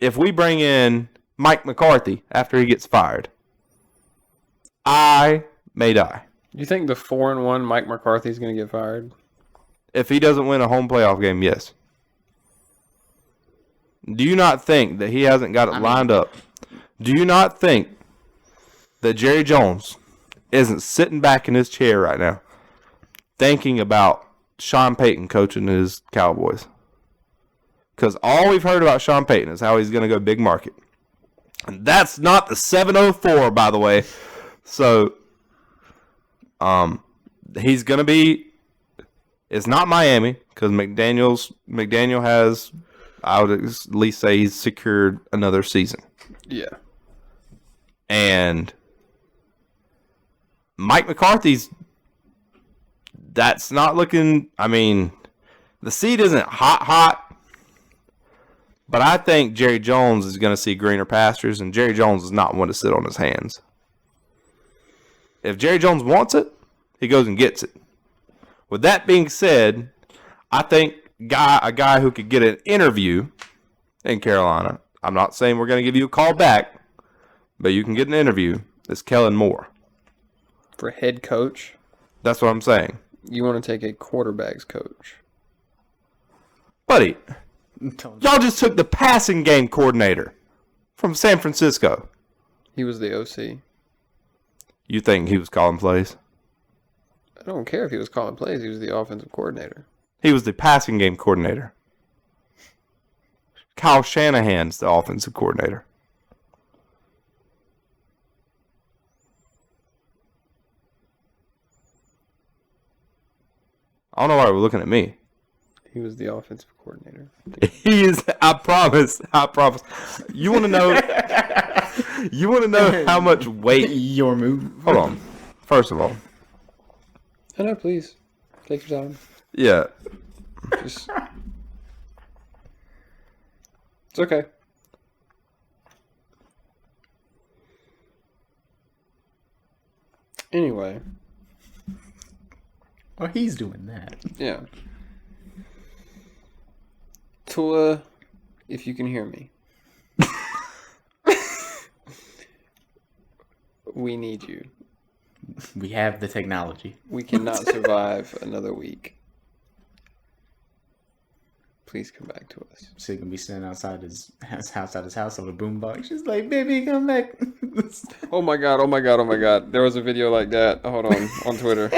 If we bring in Mike McCarthy after he gets fired, I may die. You think the 4-1 Mike McCarthy is going to get fired? If he doesn't win a home playoff game, yes. Do you not think that he hasn't got it lined up? Do you not think that Jerry Jones isn't sitting back in his chair right now thinking about Sean Payton coaching his Cowboys? Because all we've heard about Sean Payton is how he's going to go big market. And that's not the 704, by the way. So, he's going to be... It's not Miami, because McDaniel has... I would at least say he's secured another season. Yeah. And Mike McCarthy's, that's not looking, I mean, the seat isn't hot, but I think Jerry Jones is going to see greener pastures, and Jerry Jones is not one to sit on his hands. If Jerry Jones wants it, he goes and gets it. With that being said, I think a guy who could get an interview in Carolina, I'm not saying we're going to give you a call back, but you can get an interview, is Kellen Moore. For head coach? That's what I'm saying. You want to take a quarterback's coach? Buddy, y'all just took the passing game coordinator from San Francisco. He was the OC. You think he was calling plays? I don't care if he was calling plays. He was the offensive coordinator. He was the passing game coordinator. Kyle Shanahan's the offensive coordinator. I don't know why we're looking at me. He was the offensive coordinator. He is. I promise. You want to know? You want to know how much weight? Your move. Hold on. First of all, No, please. Take your time. yeah. Just... It's okay. Anyway. Oh, he's doing that. Yeah. Tua, if you can hear me. We need you. We have the technology. We cannot survive another week. Please come back to us. So he can be standing outside his house on a boombox. She's like, baby, come back. Oh my god. There was a video like that. Hold on Twitter.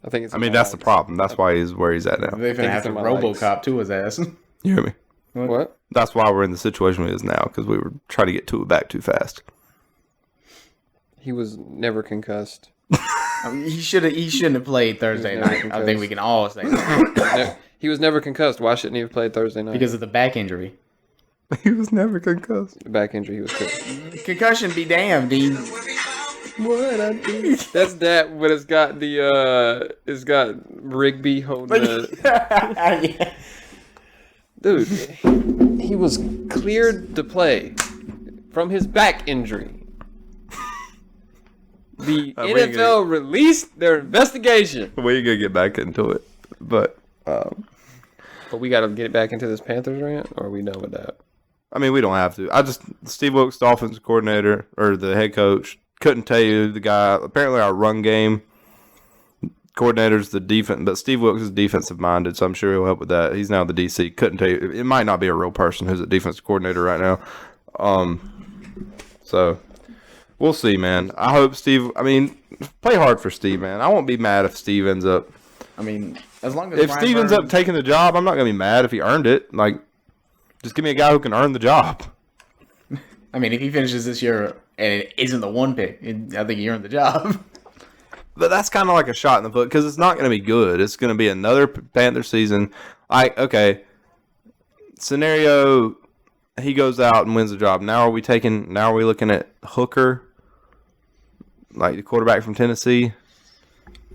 I think it's. I mean, that's the problem. That's why he's where he's at now. They're going to have to RoboCop to his ass. You hear me? What? That's why we're in the situation we is now, because we were trying to get Tua back too fast. He was never concussed. I mean, he shouldn't have played Thursday night. I think we can all say that. He was never concussed. Why shouldn't he have played Thursday night? Because of the back injury. He was never concussed. The back injury, he was concussed. Concussion be damned, dude. What I do? That's that, but it's got Rigby holding the. Yeah. Dude, he was cleared to play from his back injury. The NFL released their investigation. We ain't gonna get back into it, but we got to get back into this Panthers rant, or are we done with that? I mean, we don't have to. Steve Wilkes, the offensive coordinator or the head coach, couldn't tell you the guy. Apparently, our run game coordinator's the defense, but Steve Wilkes is defensive minded, so I'm sure he'll help with that. He's now the DC. Couldn't tell you. It might not be a real person who's a defensive coordinator right now. So we'll see, man. I hope Steve. I mean, play hard for Steve, man. I won't be mad if Steve ends up. I mean, as long as if Steve ends up taking the job, I'm not gonna be mad if he earned it. Like, just give me a guy who can earn the job. I mean, if he finishes this year and it isn't the 1 pick, I think he earned the job. But that's kind of like a shot in the foot because it's not going to be good. It's going to be another Panther season. Okay, scenario, he goes out and wins the job. Now are we looking at Hooker, like the quarterback from Tennessee,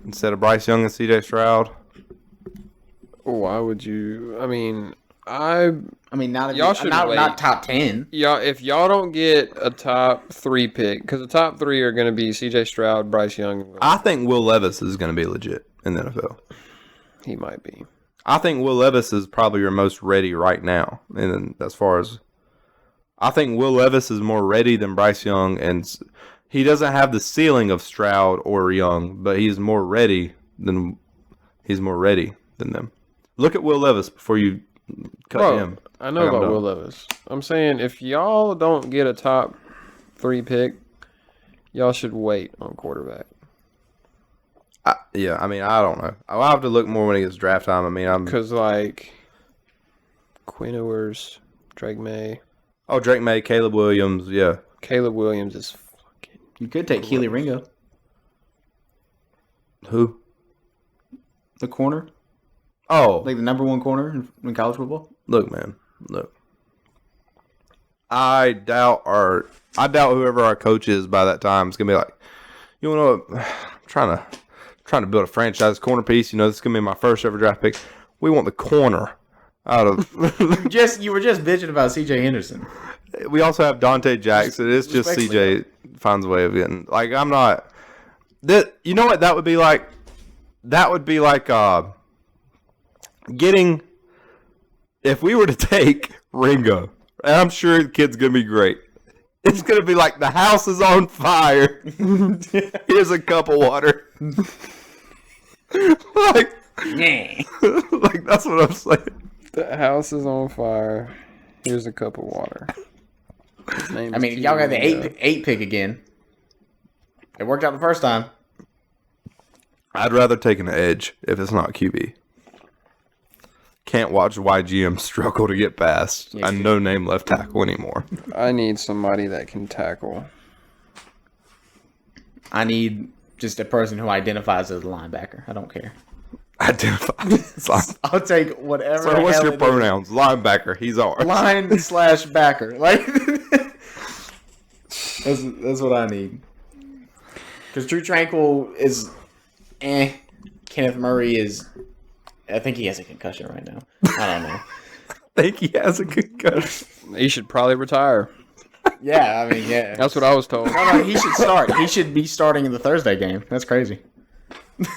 instead of Bryce Young and C.J. Stroud? Why would you? I mean, not y'all should wait. Not top 10. Y'all, if y'all don't get a top 3 pick, because the top 3 are going to be C.J. Stroud, Bryce Young. I think Will Levis is going to be legit in the NFL. He might be. I think Will Levis is probably your most ready right now. And as far as I think Will Levis is more ready than Bryce Young, and he doesn't have the ceiling of Stroud or Young, but he's more ready than them. Look at Will Levis before you cut him. I know about Will Levis. I'm saying if y'all don't get a top 3 pick, y'all should wait on quarterback. I don't know. I'll have to look more when it gets draft time. I mean, because like Quinn Ewers, Drake May. Oh, Drake May, Caleb Williams, yeah. Caleb Williams is fucking. You could take Keely Ringo. Who? The corner. Oh, like the number 1 corner in college football. Look, man, look. I doubt whoever our coach is by that time is gonna be like, you know, I'm trying to build a franchise corner piece. You know, this is gonna be my first ever draft pick. We want the corner out of. You were just bitching about C.J. Henderson. We also have Dante Jackson. It's just C.J. finds a way of getting. Like, I'm not. That, you know what that would be like? That would be like getting. If we were to take Ringo, and I'm sure the kid's gonna be great. It's gonna be like the house is on fire. Here's a cup of water. like that's what I'm saying. The house is on fire. Here's a cup of water. I mean, y'all got the 8 pick again. It worked out the first time. I'd rather take an edge if it's not QB. Can't watch YGM struggle to get past a no-name left tackle anymore. I need somebody that can tackle. I need just a person who identifies as a linebacker. I don't care. I'll take whatever. So what's your pronouns? Linebacker. He's ours. Line/backer. Like that's what I need. Because Drew Tranquil is, Kenneth Murray is. I think he has a concussion right now. I don't know. I think he has a concussion. He should probably retire. Yeah, I mean, yeah. That's what I was told. No, he should start. He should be starting in the Thursday game. That's crazy.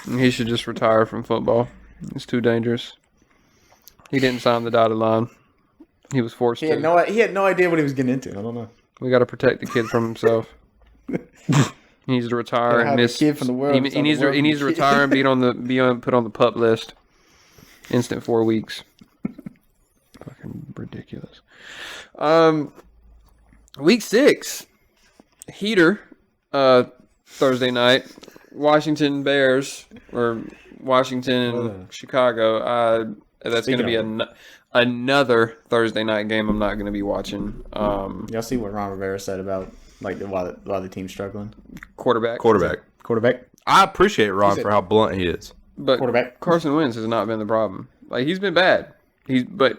He should just retire from football. It's too dangerous. He didn't sign the dotted line. He was forced to. He had no idea what he was getting into. I don't know. We got to protect the kid from himself. He needs to retire and miss. Kid from the world. He needs to retire and put on the pup list. Instant 4 weeks. Fucking ridiculous. Week 6. Heater. Thursday night. Washington Bears or Washington and Chicago. That's going to be another Thursday night game I'm not going to be watching. Y'all see what Ron Rivera said about like why the team's struggling? Quarterback. I appreciate Ron for how blunt he is. But quarterback. Carson Wentz has not been the problem. Like, he's been bad. He's been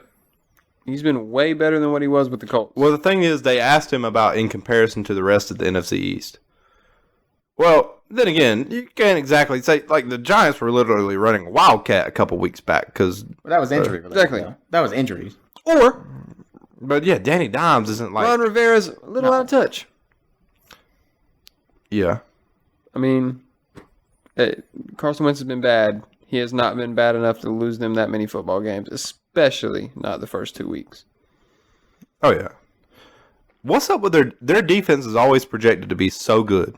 way better than what he was with the Colts. Well, the thing is, they asked him about in comparison to the rest of the NFC East. Well, then again, you can't exactly say, like, the Giants were literally running Wildcat a couple weeks back because that was injury. Exactly. That was injuries. But yeah, Danny Dimes isn't like. Ron Rivera's a little out of touch. Yeah. I mean, Carson Wentz has been bad. He has not been bad enough to lose them that many football games, especially not the first 2 weeks. Oh yeah. What's up with their defense is always projected to be so good.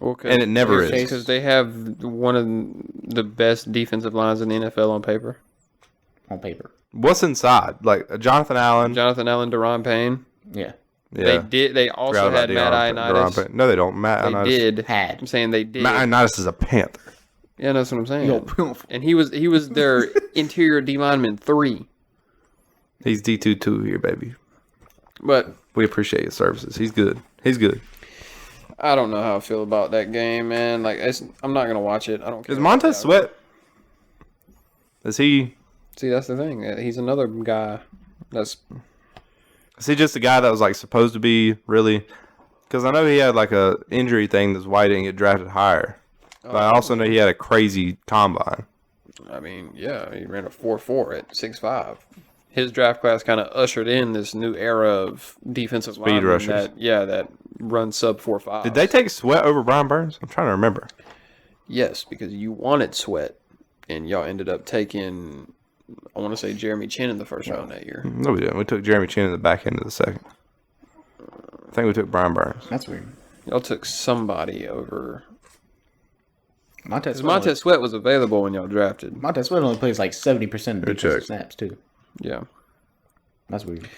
Well, and it never is. Because they have one of the best defensive lines in the NFL on paper. On paper. What's inside? Like Jonathan Allen, Deron Payne. Yeah. Yeah. They also had Matt Ioannidis. No, they don't. Matt They Ioannidis. did. I'm saying they did. Matt Ioannidis is a Panther. Yeah, that's what I'm saying. And he was their interior D lineman 3. He's D2 here, baby. But we appreciate his services. He's good. I don't know how I feel about that game, man. Like, I'm not gonna watch it. I don't care. Is Montez Sweat? Is he? See, that's the thing. He's another guy. Is he just a guy that was like supposed to be really? Because I know he had like a injury thing that's why he didn't get drafted higher. But I also know he had a crazy combine. I mean, yeah, he ran a 4.4 at 6'5". His draft class kind of ushered in this new era of defensive speed rushers. That run sub 4.5. Did they take Sweat over Brian Burns? I'm trying to remember. Yes, because you wanted Sweat, and y'all ended up taking, I want to say, Jeremy Chin in the first round that year. No, we didn't. We took Jeremy Chin in the back end of the second. I think we took Brian Burns. That's weird. Y'all took somebody over. Montez Sweat was available when y'all drafted. Montez Sweat only plays like 70% of defensive snaps too. Yeah, that's weird.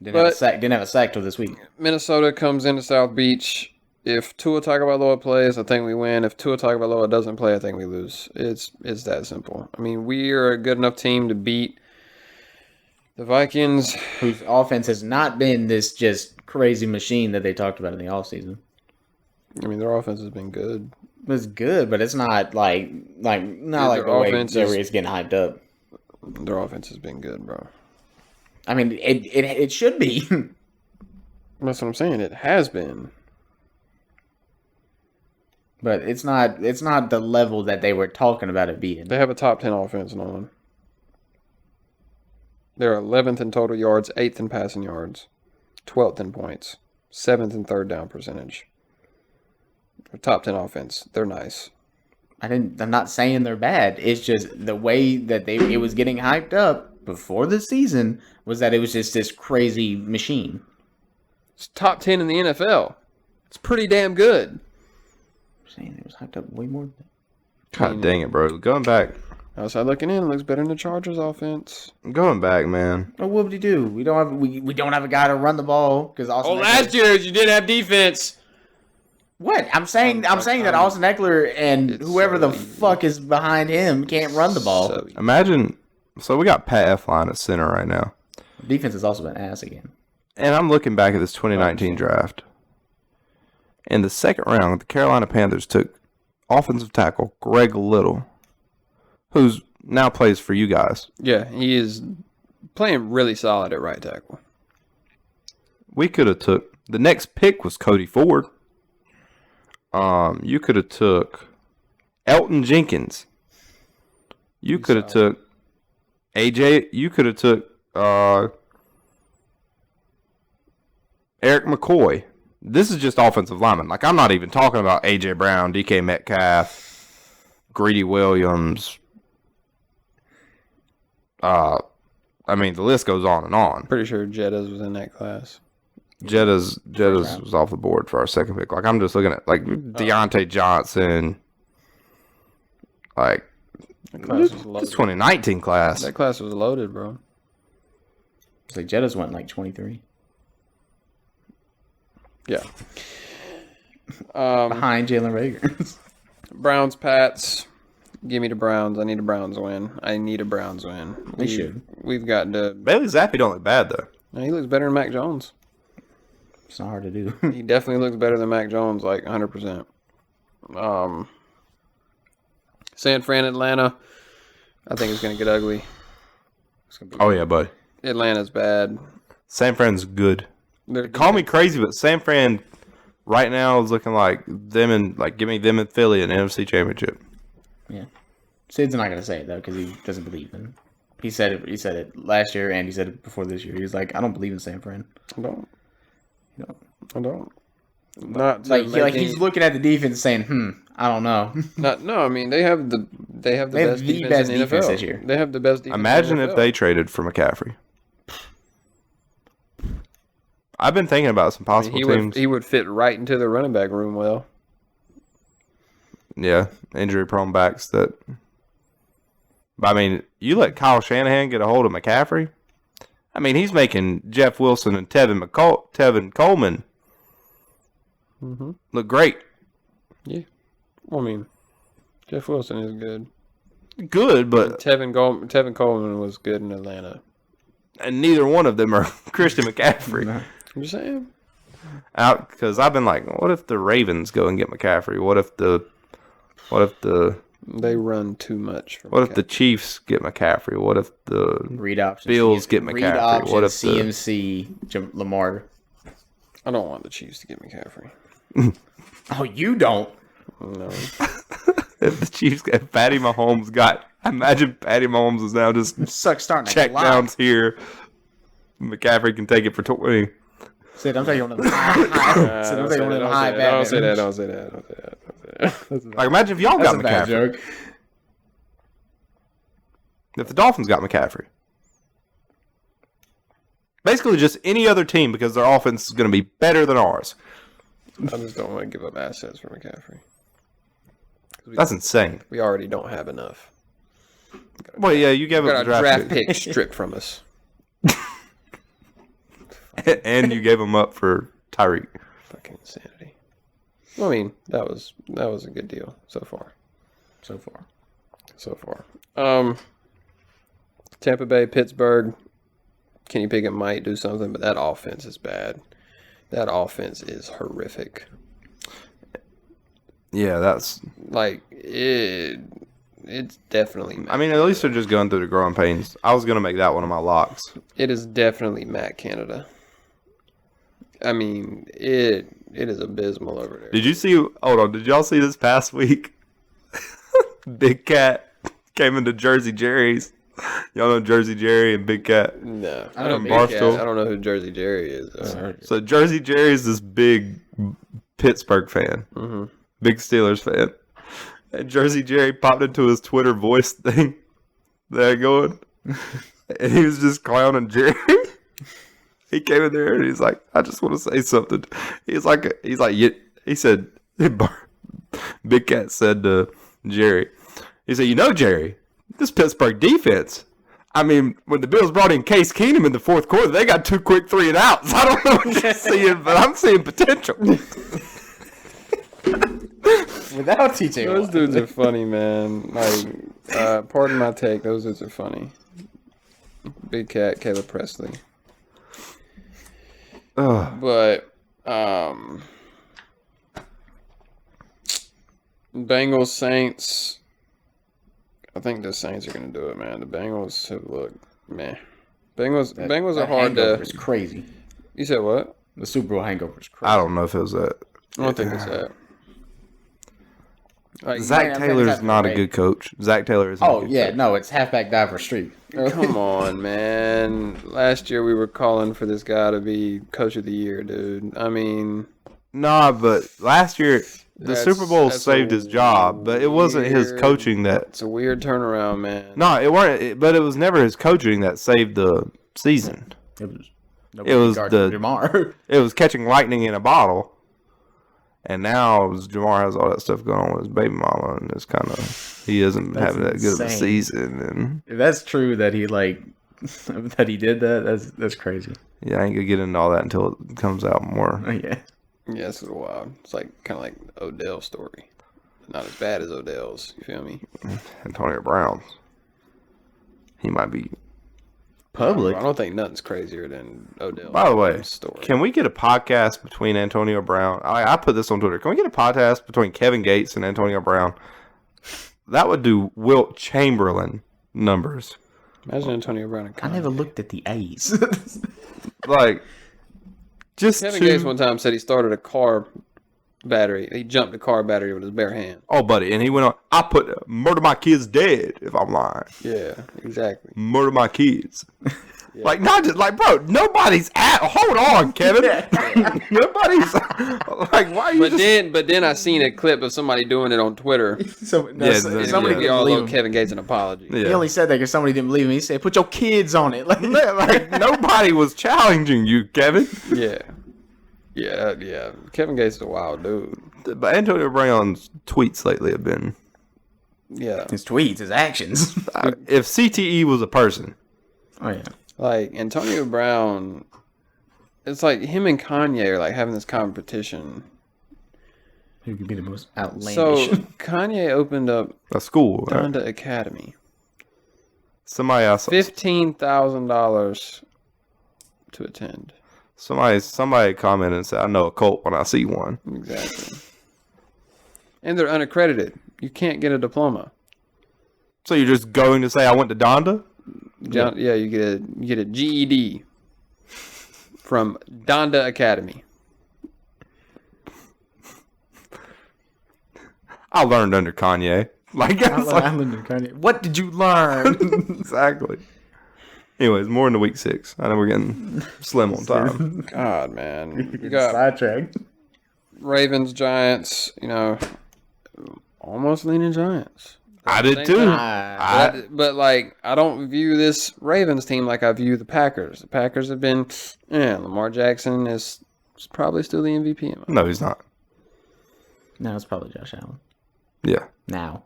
Didn't have a sack till this week. Minnesota comes into South Beach. If Tua Tagovailoa plays, I think we win. If Tua Tagovailoa doesn't play, I think we lose. It's that simple. I mean, we are a good enough team to beat the Vikings, whose offense has not been this just crazy machine that they talked about in the offseason. I mean, their offense has been good. It's good, but it's not like the way it's getting hyped up. Their offense has been good, bro. I mean, it should be. That's what I'm saying. It has been, but it's not the level that they were talking about it being. They have a top 10 offense, Nolan. They're 11th in total yards, 8th in passing yards, 12th in points, 7th in third down percentage. Top 10 offense. They're nice. I'm not saying they're bad. It's just the way that it was getting hyped up before the season was that it was just this crazy machine. It's top 10 in the NFL. It's pretty damn good. I'm saying it was hyped up way more than that. God dang it, bro. Going back. Outside looking in, looks better than the Chargers offense. Going back, man. Oh, what would he do? We don't have a guy to run the ball because last year you did have defense. What? I'm saying that Austin Eckler and whoever the fuck is behind him can't run the ball. Imagine. So we got Pat Elflein at center right now. Defense has also been ass again. And I'm looking back at this 2019 draft. In the second round, the Carolina Panthers took offensive tackle Greg Little, who's now plays for you guys. Yeah, he is playing really solid at right tackle. We could have took the next pick was Cody Ford. You could have took Elton Jenkins. You could have took AJ. You could have took Eric McCoy. This is just offensive linemen. Like, I'm not even talking about AJ Brown, DK Metcalf, Greedy Williams. I mean, the list goes on and on. Pretty sure Jettas was in that class. Jettas was off the board for our second pick. Like, I'm just looking at like Deontay Johnson. Like, this 2019 class. That class was loaded, bro. It's like Jettas went like 23. Yeah. Behind Jalen Rager. Browns, Pats. Give me the Browns. I need a Browns win. We've got to. Bailey Zappi don't look bad though. No, he looks better than Mac Jones. It's not hard to do. He definitely looks better than Mac Jones, like 100%. San Fran, Atlanta. I think it's gonna get ugly. Yeah, buddy. Atlanta's bad. San Fran's good. Call me crazy, but San Fran right now is looking like them and give me them and Philly in the NFC Championship. Yeah, Sid's not gonna say it though because he doesn't believe in. He said it. He said it last year, and he said it before this year. He was like, "I don't believe in San Fran." I don't. You know, I don't. Not like he's looking at the defense saying, I don't know." No, I mean they have the best defense in the NFL this year. They have the best defense. Imagine in the if NFL. they traded for McCaffrey. I've been thinking about some possible teams. He would fit right into the running back room well. Yeah, injury-prone backs that. I mean, you let Kyle Shanahan get a hold of McCaffrey. I mean, he's making Jeff Wilson and Tevin Coleman look great. Yeah, well, I mean, Jeff Wilson is good. Good, but Tevin Coleman was good in Atlanta. And neither one of them are Christian McCaffrey. I'm just saying. Out because I've been like, what if the Ravens go and get McCaffrey? What if the they run too much? What if the Chiefs get McCaffrey? What if the read options Bills get McCaffrey? Read options, What if CMC Lamar? I don't want the Chiefs to get McCaffrey. Oh, you don't? No. If the Chiefs get Patty Mahomes imagine Patty Mahomes is now just starting check downs here. McCaffrey can take it for 20. Sid, I'm taking one of them high. Don't say that. Like, imagine if y'all got That's a bad McCaffrey. joke. If the Dolphins got McCaffrey. Basically just any other team because their offense is going to be better than ours. I just don't want to give up assets for McCaffrey. That's insane. We already don't have enough. Well, yeah, you gave up the draft pick stripped from us. And you gave them up for Tyreek. Fucking insanity. Well, I mean, that was a good deal so far. Tampa Bay, Pittsburgh. Kenny Pickett might do something, but that offense is bad. That offense is horrific. Yeah, that's like it's definitely Matt I mean, at least they're just going through the growing pains. I was going to make that one of my locks. It is definitely Matt Canada. I mean, it is abysmal over there. Did y'all see this past week? Big Cat came into Jersey Jerry's. Y'all know Jersey Jerry and Big Cat? No. I don't know Barstool. I don't know who Jersey Jerry is. So Jersey Jerry is this big Pittsburgh fan. Mm-hmm. Big Steelers fan. And Jersey Jerry popped into his Twitter voice thing. There going. And he was just clowning Jerry. He came in there and he's like, I just want to say something. He said, Big Cat said to Jerry, he said, Jerry, this Pittsburgh defense, I mean, when the Bills brought in Case Keenum in the fourth quarter, they got 2 quick 3 and outs. I don't know what you're seeing, but I'm seeing potential. Without teaching. Those dudes are funny, man. Like, pardon my take, those dudes are funny. Big Cat, Caleb Presley. But Bengals, Saints. I think the Saints are going to do it, man. The Bengals have looked meh. Bengals are hard to. It's crazy. You said what? The Super Bowl hangover is crazy. I don't know if it was that. I don't think it's that. Like, Zach Taylor's not a good coach. Zach Taylor is. Oh yeah, no, it's halfback diver streak. Come on, man. Last year we were calling for this guy to be coach of the year, dude. I mean, nah, but last year the Super Bowl saved his job, but it wasn't his coaching that. It's a weird turnaround, man. No, it weren't. But it was never his coaching that saved the season. It was Jamar. It was catching lightning in a bottle. And now Jamar has all that stuff going on with his baby mama, and it's kind of he isn't having that good of a season. And if that's true that he that he did that, that's crazy. Yeah, I ain't gonna get into all that until it comes out more. Yeah, it's a wild. It's like kind of like Odell's story, not as bad as Odell's. You feel me? Antonio Brown, he might be public. I don't think nothing's crazier than Odell. By the way, story. Can we get a podcast between Antonio Brown? I put this on Twitter. Can we get a podcast between Kevin Gates and Antonio Brown? That would do Wilt Chamberlain numbers. Imagine Antonio Brown and I never looked at the A's. Like, just Kevin Gates one time said he started a car battery. He jumped the car battery with his bare hand. Oh, buddy, and he went on. I put murder my kids dead if I'm lying. Yeah, exactly. Murder my kids. Like not just like, bro. Nobody's at. Hold on, Kevin. Nobody's like. Why are you? But then I seen a clip of somebody doing it on Twitter. Somebody Somebody didn't all believe owe him. Kevin Gates an apology. Yeah. He only said that because somebody didn't believe him. He said, "Put your kids on it." Like Nobody was challenging you, Kevin. Yeah. Kevin Gates is a wild dude. But Antonio Brown's tweets lately have been. Yeah. his tweets, his actions. If CTE was a person, Oh yeah. Like Antonio Brown, it's like him and Kanye are like having this competition. Who could be the most outlandish? So Kanye opened up a school. Right? Donda Academy. Somebody else. $15,000 to attend. Somebody commented and said, "I know a cult when I see one." Exactly. And they're unaccredited. You can't get a diploma. So you're just going to say I went to Donda? Yeah, you get a GED from Donda Academy. I learned under Kanye. Like, What did you learn? exactly. Anyways, more into week 6. I know we're getting slim on time. God, man. You got Sidetracked. Ravens, Giants, almost leaning Giants. I did too. But like, I don't view this Ravens team like I view the Packers. The Packers have been, Lamar Jackson is probably still the MVP. In my No, he's not. No, it's probably Josh Allen. Yeah. Now,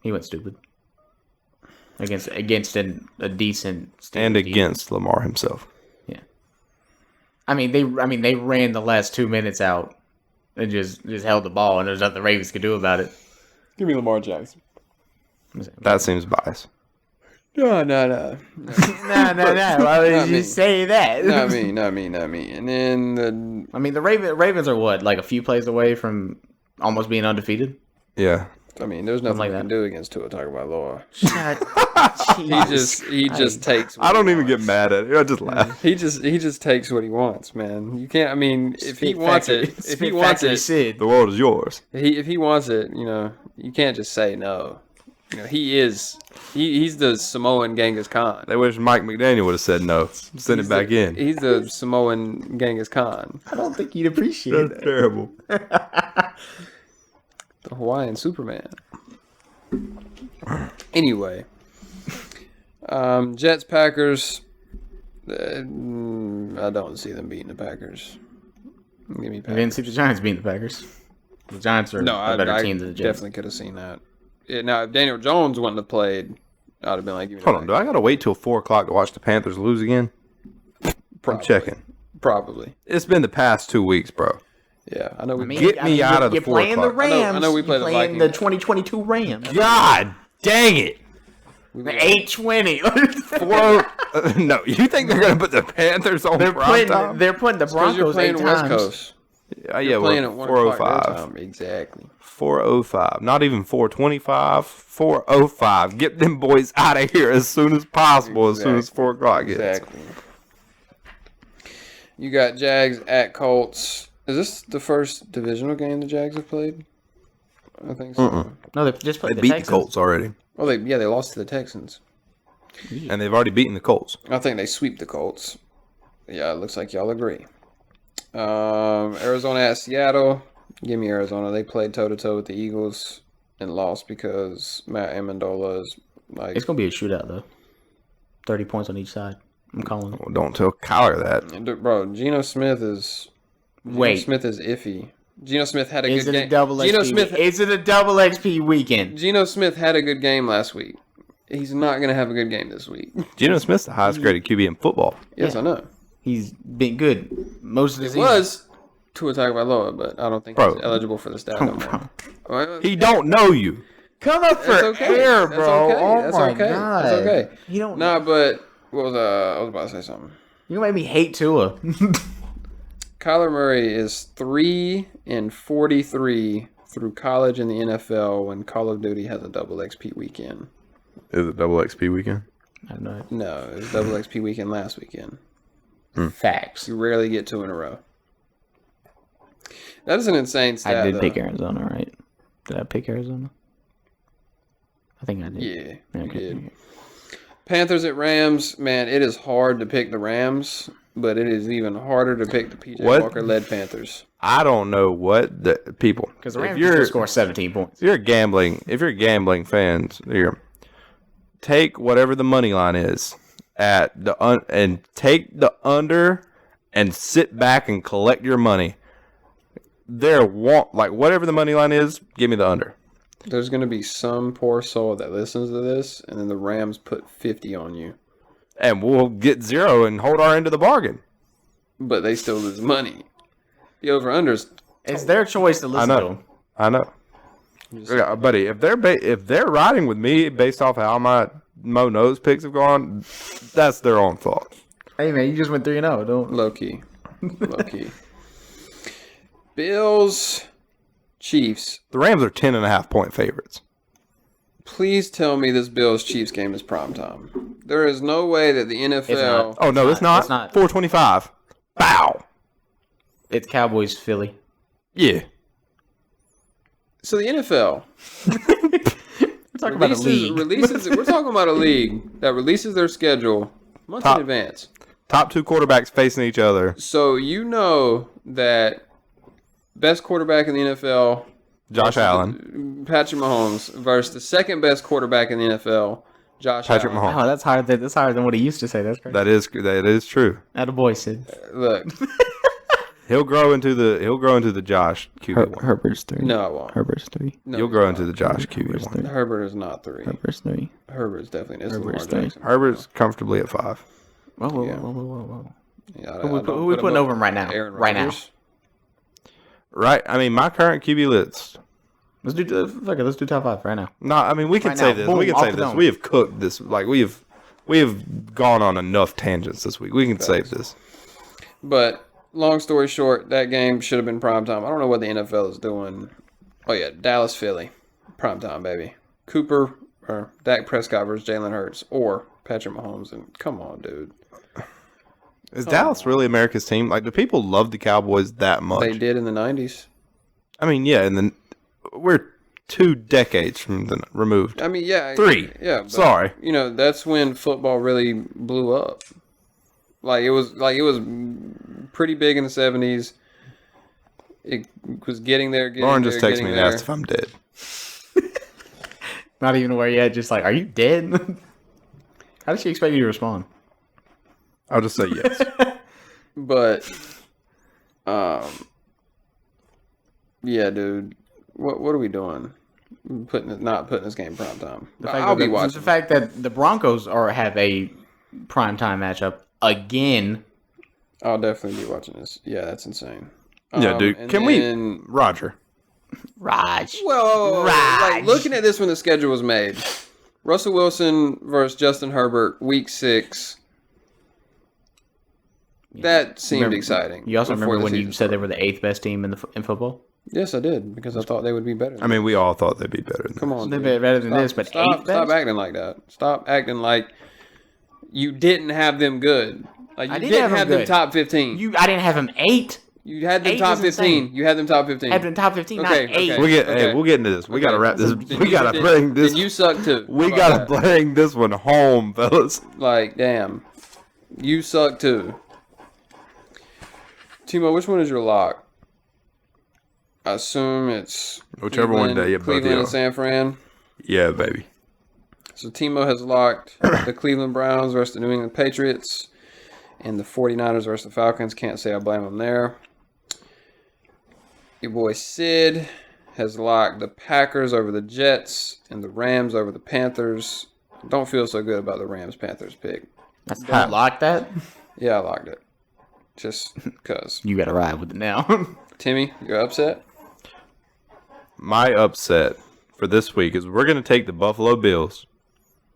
he went stupid against a decent And defense. against Lamar himself. Yeah. I mean they ran the last 2 minutes out and just held the ball, and there's nothing the Ravens could do about it. Give me Lamar Jackson. That seems biased. No. No. Why would Not you me. say that? Not me. And then the Ravens are what, like a few plays away from almost being undefeated? Yeah. there's nothing like you that. can do against Tua Tagovailoa. Jesus. He just takes. What I don't he even get wants. mad at it. I just laugh. He just takes what he wants, man. You can't. I mean, if he Spit wants factory- it, if he Spit wants factory it, Sid. The world is yours. if he wants it, you can't just say no. He's the Samoan Genghis Khan. They wish Mike McDaniel would have said no. Send it back in. He's the Samoan Genghis Khan, I don't think he'd appreciate that. terrible. the Hawaiian Superman. Anyway, Jets Packers. I don't see them beating the Packers. Give me I Packers. didn't see the Giants beating the Packers. The Giants are a better team than the Jets. Definitely could have seen that. Now, if Daniel Jones wouldn't have played, I'd have been like, give me the Hold on. Do Packers. I got to wait till 4 o'clock to watch the Panthers lose again? I'm checking. Probably. It's been the past 2 weeks, bro. Yeah, I know. We Get me out of the You're 4 playing the o'clock. Rams. I know we play You're the playing Vikings. the 2022 Rams. God dang it. 820. No, you think they're going to put the Panthers on prime time? They're putting the Because you're Broncos playing 8 the West times. Coast. Yeah, You're playing at 1 o'clock their 4:05. time. Exactly. 4:05. Not even 4:25. 4:05. Get them boys out of here as soon as possible. As soon as 4 o'clock gets. Exactly. You got Jags at Colts. Is this the first divisional game the Jags have played? I think so. No, they just played They the beat Texans. the Colts already, Well, they lost to the Texans. and they've already beaten the Colts. I think they sweep the Colts. Yeah, it looks like y'all agree. Arizona at Seattle. Give me Arizona. They played toe-to-toe with the Eagles and lost because Matt Amendola is like... It's going to be a shootout, though. 30 points on each side. I'm calling it. Well, don't tell Kyler that. Bro, Geno Smith is iffy. Geno Smith had a Is good it a game. double XP? Is it a double XP weekend? Geno Smith had a good game last week. He's not going to have a good game this week. Geno Smith's the highest graded QB in football. Yes, Yeah. I know. He's been good most of the It season. was Tua Tagovailoa, but I don't think Bro. he's eligible for the stat no more. Well, He don't know you. Come up for That's okay. air, That's bro. okay. Oh That's my okay. God. That's okay. You don't. Nah, but what was I was about to say something. You made me hate Tua. Kyler Murray is 3-43 through college and the NFL when Call of Duty has a double XP weekend. Is it double XP weekend? I don't know. No, it was double XP weekend last weekend. Facts. You rarely get 2 in a row. That is an insane stat. I did though. pick Arizona, right? Did I pick Arizona? I think I did. Yeah, you Okay. did. Panthers at Rams. Man, it is hard to pick the Rams, but it is even harder to pick the PJ What? Walker-led Panthers. I don't know what the people. Because the If Rams you're just score 17 points. if you're gambling fans, take whatever the money line is at and take the under and sit back and collect your money. Whatever the money line is, give me the under. There's going to be some poor soul that listens to this, and then the Rams put 50 on you. And we'll get 0 and hold our end of the bargain. But they still lose money. The over-under's... It's their choice to listen to them. I know. Yeah, buddy, if they're riding with me based off how my Mo Nose picks have gone, that's their own fault. Hey, man, you just went 3-0. Don't. Low-key. Low-key. Bills, Chiefs. The Rams are 10.5-point favorites. Please tell me this Bills-Chiefs game is primetime. There is no way that the NFL... Oh, no, it's not. It's not. 4:25. Bow. It's Cowboys, Philly. Yeah. So the NFL... We're talking about a league. We're talking about a league that releases their schedule months in advance. Top 2 quarterbacks facing each other. So you know that best quarterback in the NFL, Josh Allen. Patrick Mahomes, versus the second best quarterback in the NFL, Josh Patrick Allen. Mahomes. Oh, that's higher than what he used to say. That's crazy. That is true. Attaboy, Sid. Look, He'll grow into the Josh QB1. Herbert's 3. no, I won't. Herbert's 3. No, You'll grow into the Josh QB1. Herbert is not 3. Herbert's 3. Herbert's definitely is Lamar Herbert's 3. Jackson. Herbert's comfortably at 5. Whoa. Yeah, Who we putting over him right now? Aaron Right now. Rodgers. Right? I mean, my current QB list. Let's do top 5 right now. No, I mean we can Right say now. this. Boom, We can off say the this. dome. We have cooked this. Like we have gone on enough tangents this week. We can save this. But long story short, that game should have been primetime. I don't know what the NFL is doing. Oh yeah, Dallas, Philly, primetime, baby. Cooper or Dak Prescott versus Jalen Hurts or Patrick Mahomes. And come on, dude. Is Dallas really America's team? Like, do people love the Cowboys that much? They did in the 90s. I mean, yeah, and then we're 2 decades from the removed. I mean, yeah. 3. Yeah. But, Sorry. You know, that's when football really blew up. It was pretty big in the 70s. It was getting there. Lauren just texted me and asked if I'm dead. Not even aware yet. Just like, are you dead? How did she expect you to respond? I'll just say yes. But, yeah, dude. What are we doing? Not putting this game prime time. I'll be watching. The fact that the Broncos have a primetime matchup again. I'll definitely be watching this. Yeah, that's insane. Yeah, dude. And Can then- we, Roger? Raj. Well, Raj. like, looking at this when the schedule was made, Russell Wilson versus Justin Herbert, Week 6. That seemed exciting. You also before remember the when you season said they started. were the 8th best team in football? Yes, I did, because I thought they would be better. I mean, we all thought they'd be better than Come on, They're dude. better than this, but 8th Stop best? acting like that. Stop acting like you didn't have them good. Like, you I did didn't have have them them good. top 15. I didn't have him 8. You had them 8 top is 15. insane. You had them top 15. I had them top 15, Okay, not 8. okay. Hey, we'll get into this. We gotta wrap this. Then We you- gotta then- bring this. Then you suck too. We How gotta about that? bring this one home, fellas. Like, damn. You suck too. Timo, which one is your lock? I assume it's Whichever one that you both Cleveland are. and San Fran. Yeah, baby. So Timo has locked the Cleveland Browns versus the New England Patriots and the 49ers versus the Falcons. Can't say I blame him there. Your boy Sid has locked the Packers over the Jets and the Rams over the Panthers. Don't feel so good about the Rams-Panthers pick. Don't lock that. Yeah, I locked it. Just because. You gotta ride with it now. Timmy, you're upset? My upset for this week is we're gonna take the Buffalo Bills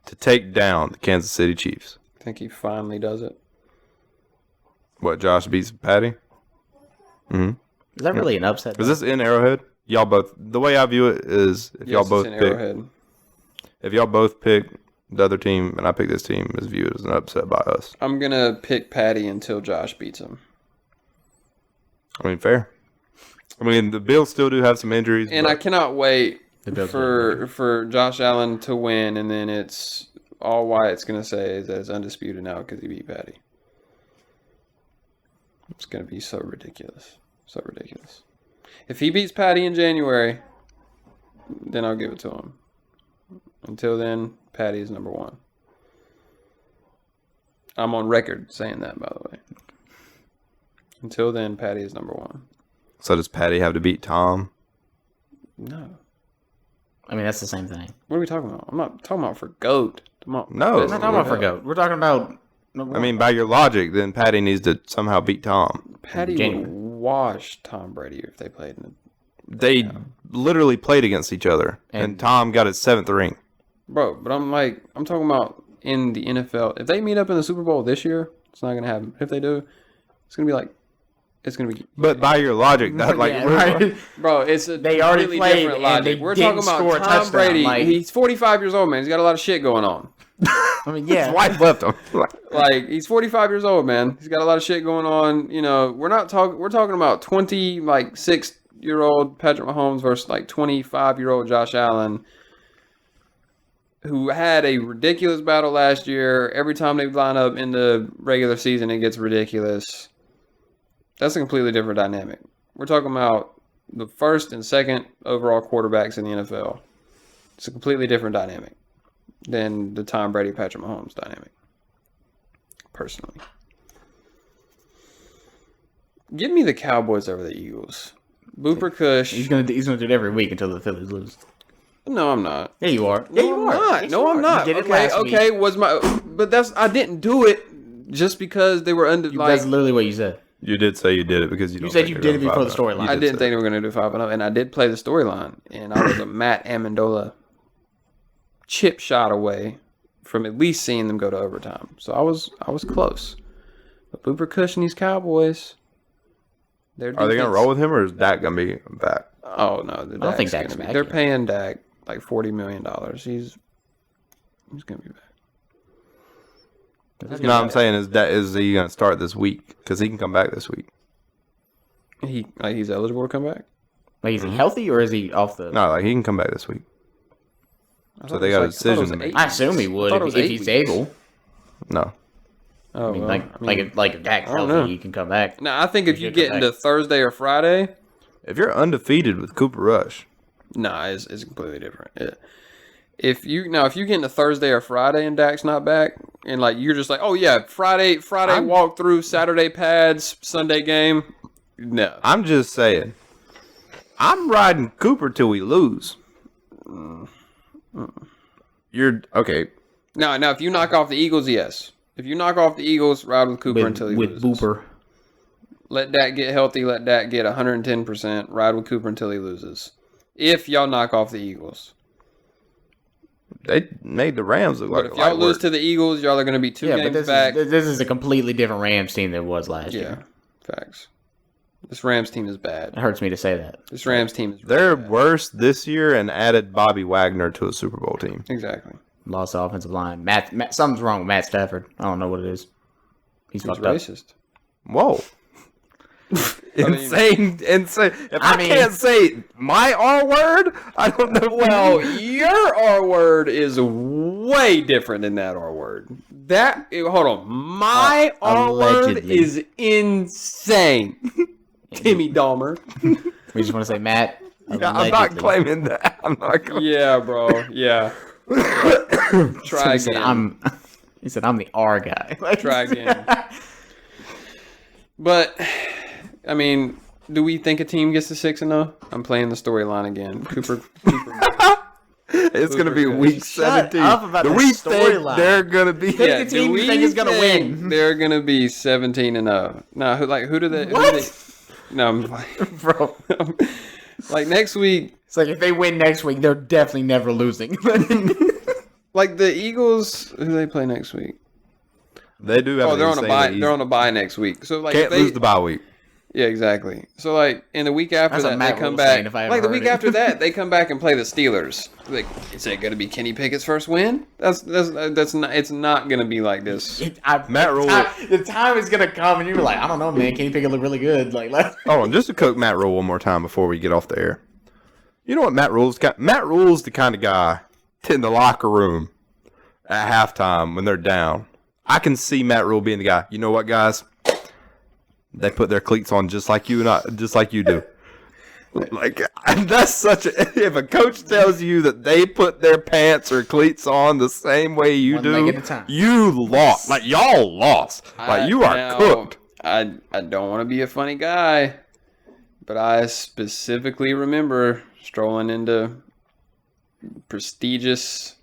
to take down the Kansas City Chiefs. I think he finally does it. What? Josh beats Patty? Is that really an upset? Is this in Arrowhead? Y'all both. The way I view it is, if y'all Yes, both it's in pick, Arrowhead. if y'all both pick the other team and I pick this team, is viewed as an upset by us. I'm going to pick Patty until Josh beats him. I mean, fair. I mean, the Bills still do have some injuries. And I cannot wait Bills for Josh Allen to win, and then it's all Wyatt's going to say is that it's undisputed now because he beat Patty. It's going to be so ridiculous. So ridiculous. If he beats Patty in January, then I'll give it to him. Until then, Patty is number one. I'm on record saying that, by the way. Until then, Patty is number one. So does Patty have to beat Tom? No. I mean, that's the same thing. What are we talking about? I'm not talking about for GOAT. No. We're not talking about for GOAT. We're talking about... I mean, by your logic, then Patty needs to somehow beat Tom. Patty would wash Tom Brady if they played in They literally played against each other, and Tom got his 7th ring. Bro, but I'm talking about in the NFL. If they meet up in the Super Bowl this year, it's not going to happen. If they do, it's going to be like, it's going to be. But by your logic, that right. Bro, it's a They already completely played, different and logic. they We're didn't talking about score a Tom touchdown, Brady. like- He's 45 years old, man. He's got a lot of shit going on. I mean, yeah. his wife left him. Like, he's 45 years old, man. He's got a lot of shit going on. You know, we're talking about 6-year-old Patrick Mahomes versus 25-year-old Josh Allen, who had a ridiculous battle last year. Every time they line up in the regular season, it gets ridiculous. That's a completely different dynamic. We're talking about the first and second overall quarterbacks in the NFL. It's a completely different dynamic than the Tom Brady, Patrick Mahomes dynamic. Personally. Give me the Cowboys over the Eagles. Booper Kush. He's gonna do it every week until the Phillies lose. No, I'm not. Yeah, you are. Yeah, you are. Not. Yes, No, you I'm are. not. You did it Okay, last week. okay. I didn't do it just because they were under. That's literally what you said. You did say you did it because You said you did it before the storyline. I didn't think they were going to do 5-0, and I did play the storyline, and I was a Matt Amendola chip shot away from at least seeing them go to overtime. So I was close. But Booper Kush and these Cowboys, Are they going to roll with him, or is Dak going to be back? Oh no, I don't think Dak's back They're yet. paying Dak like $40 million. He's going to be back. No, I'm saying is he going to start this week? Because he can come back this week. He's eligible to come back. Like, is he healthy or is he off the? No, he can come back this week. So they got a decision to make. I assume he would if he's able. No. Oh, I mean, if Dak's I don't healthy, know. he can come back. Now I think if you should get come into back. Thursday or Friday, If you're undefeated with Cooper Rush, it's completely different. If you get into Thursday or Friday and Dak's not back, and you're just like, oh yeah, Friday walk through, Saturday pads, Sunday game. No, I'm just saying, I'm riding Cooper till we lose. You're okay. Now if you knock off the Eagles, yes. If you knock off the Eagles, ride with Cooper until he with loses. Booper. Let Dak get healthy. Let Dak get 110%. Ride with Cooper until he loses. If y'all knock off the Eagles. They made the Rams look But like if y'all lose to the Eagles, y'all are going to be two games but back. this is a completely different Rams team than it was last Yeah, year. facts. This Rams team is bad. It hurts me to say that. This Rams team is They're really bad. worse this year and added Bobby Wagner to a Super Bowl team. Exactly. Lost the offensive line. Matt, something's wrong with Matt Stafford. I don't know what it is. He's He's fucked up. racist. Whoa. Insane. If I mean- can't say my R word, I don't know. Well, your R word is way different than that R word. Hold on. My R word Allegedly. is insane. Timmy Dahmer. We just want to say Matt. I'm not allegedly. claiming that. I'm not claiming. Yeah, bro. Yeah. Try He said, again. he said, I'm the R guy. Try again. But, I mean, do we think a team gets to 6-0? I'm playing the storyline again. Cooper. It's going to be week Shut 17. up about Do the we think storyline. they're going to be? the team you think is gonna win. They're gonna be 17-0. Now, who do they? No, I'm like, Bro. like next week. It's like if they win next week, they're definitely never losing. Like the Eagles, who do they play next week? They do have. Oh, they're on a bye. insanely They're on a bye next week. So like, Can't if they, lose the bye week. Yeah, exactly. So like in the week after That's a that, Matt they come Rule back. saying if I ever Like the heard week it. after that, they come back and play the Steelers. Like, is it going to be Kenny Pickett's first win? That's not. It's not going to be like this. Matt Rule. The time is gonna come, and you're like, I don't know, man. Kenny Pickett look really good. Like, Hold on, just to cook Matt Rule one more time before we get off the air. You know what Matt Rule's got? Matt Rule's the kind of guy in the locker room at halftime when they're down. I can see Matt Rule being the guy. You know what, guys? They put their cleats on just like you do. Like that's such a. If a coach tells you that they put their pants or cleats on the same way you One do, leg at a time. you lost. Like y'all lost. Like you are cooked. I don't want to be a funny guy, but I specifically remember strolling into prestigious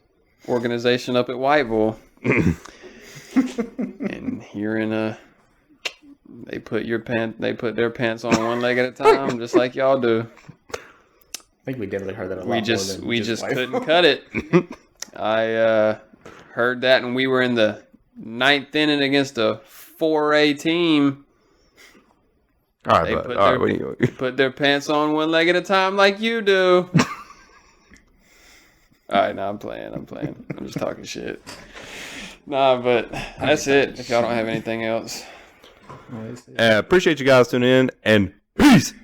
organization up at Whiteville and hearing they put their pants on one leg at a time, just like y'all do. I think we definitely heard that a lot. We just couldn't cut it. I heard that, and we were in the 9th inning against a 4A team. All right, They but put their pants on one leg at a time, like you do. All right, now I'm playing. I'm just talking shit. Nah, but that's it. If y'all don't have anything else. appreciate you guys tuning in, and peace.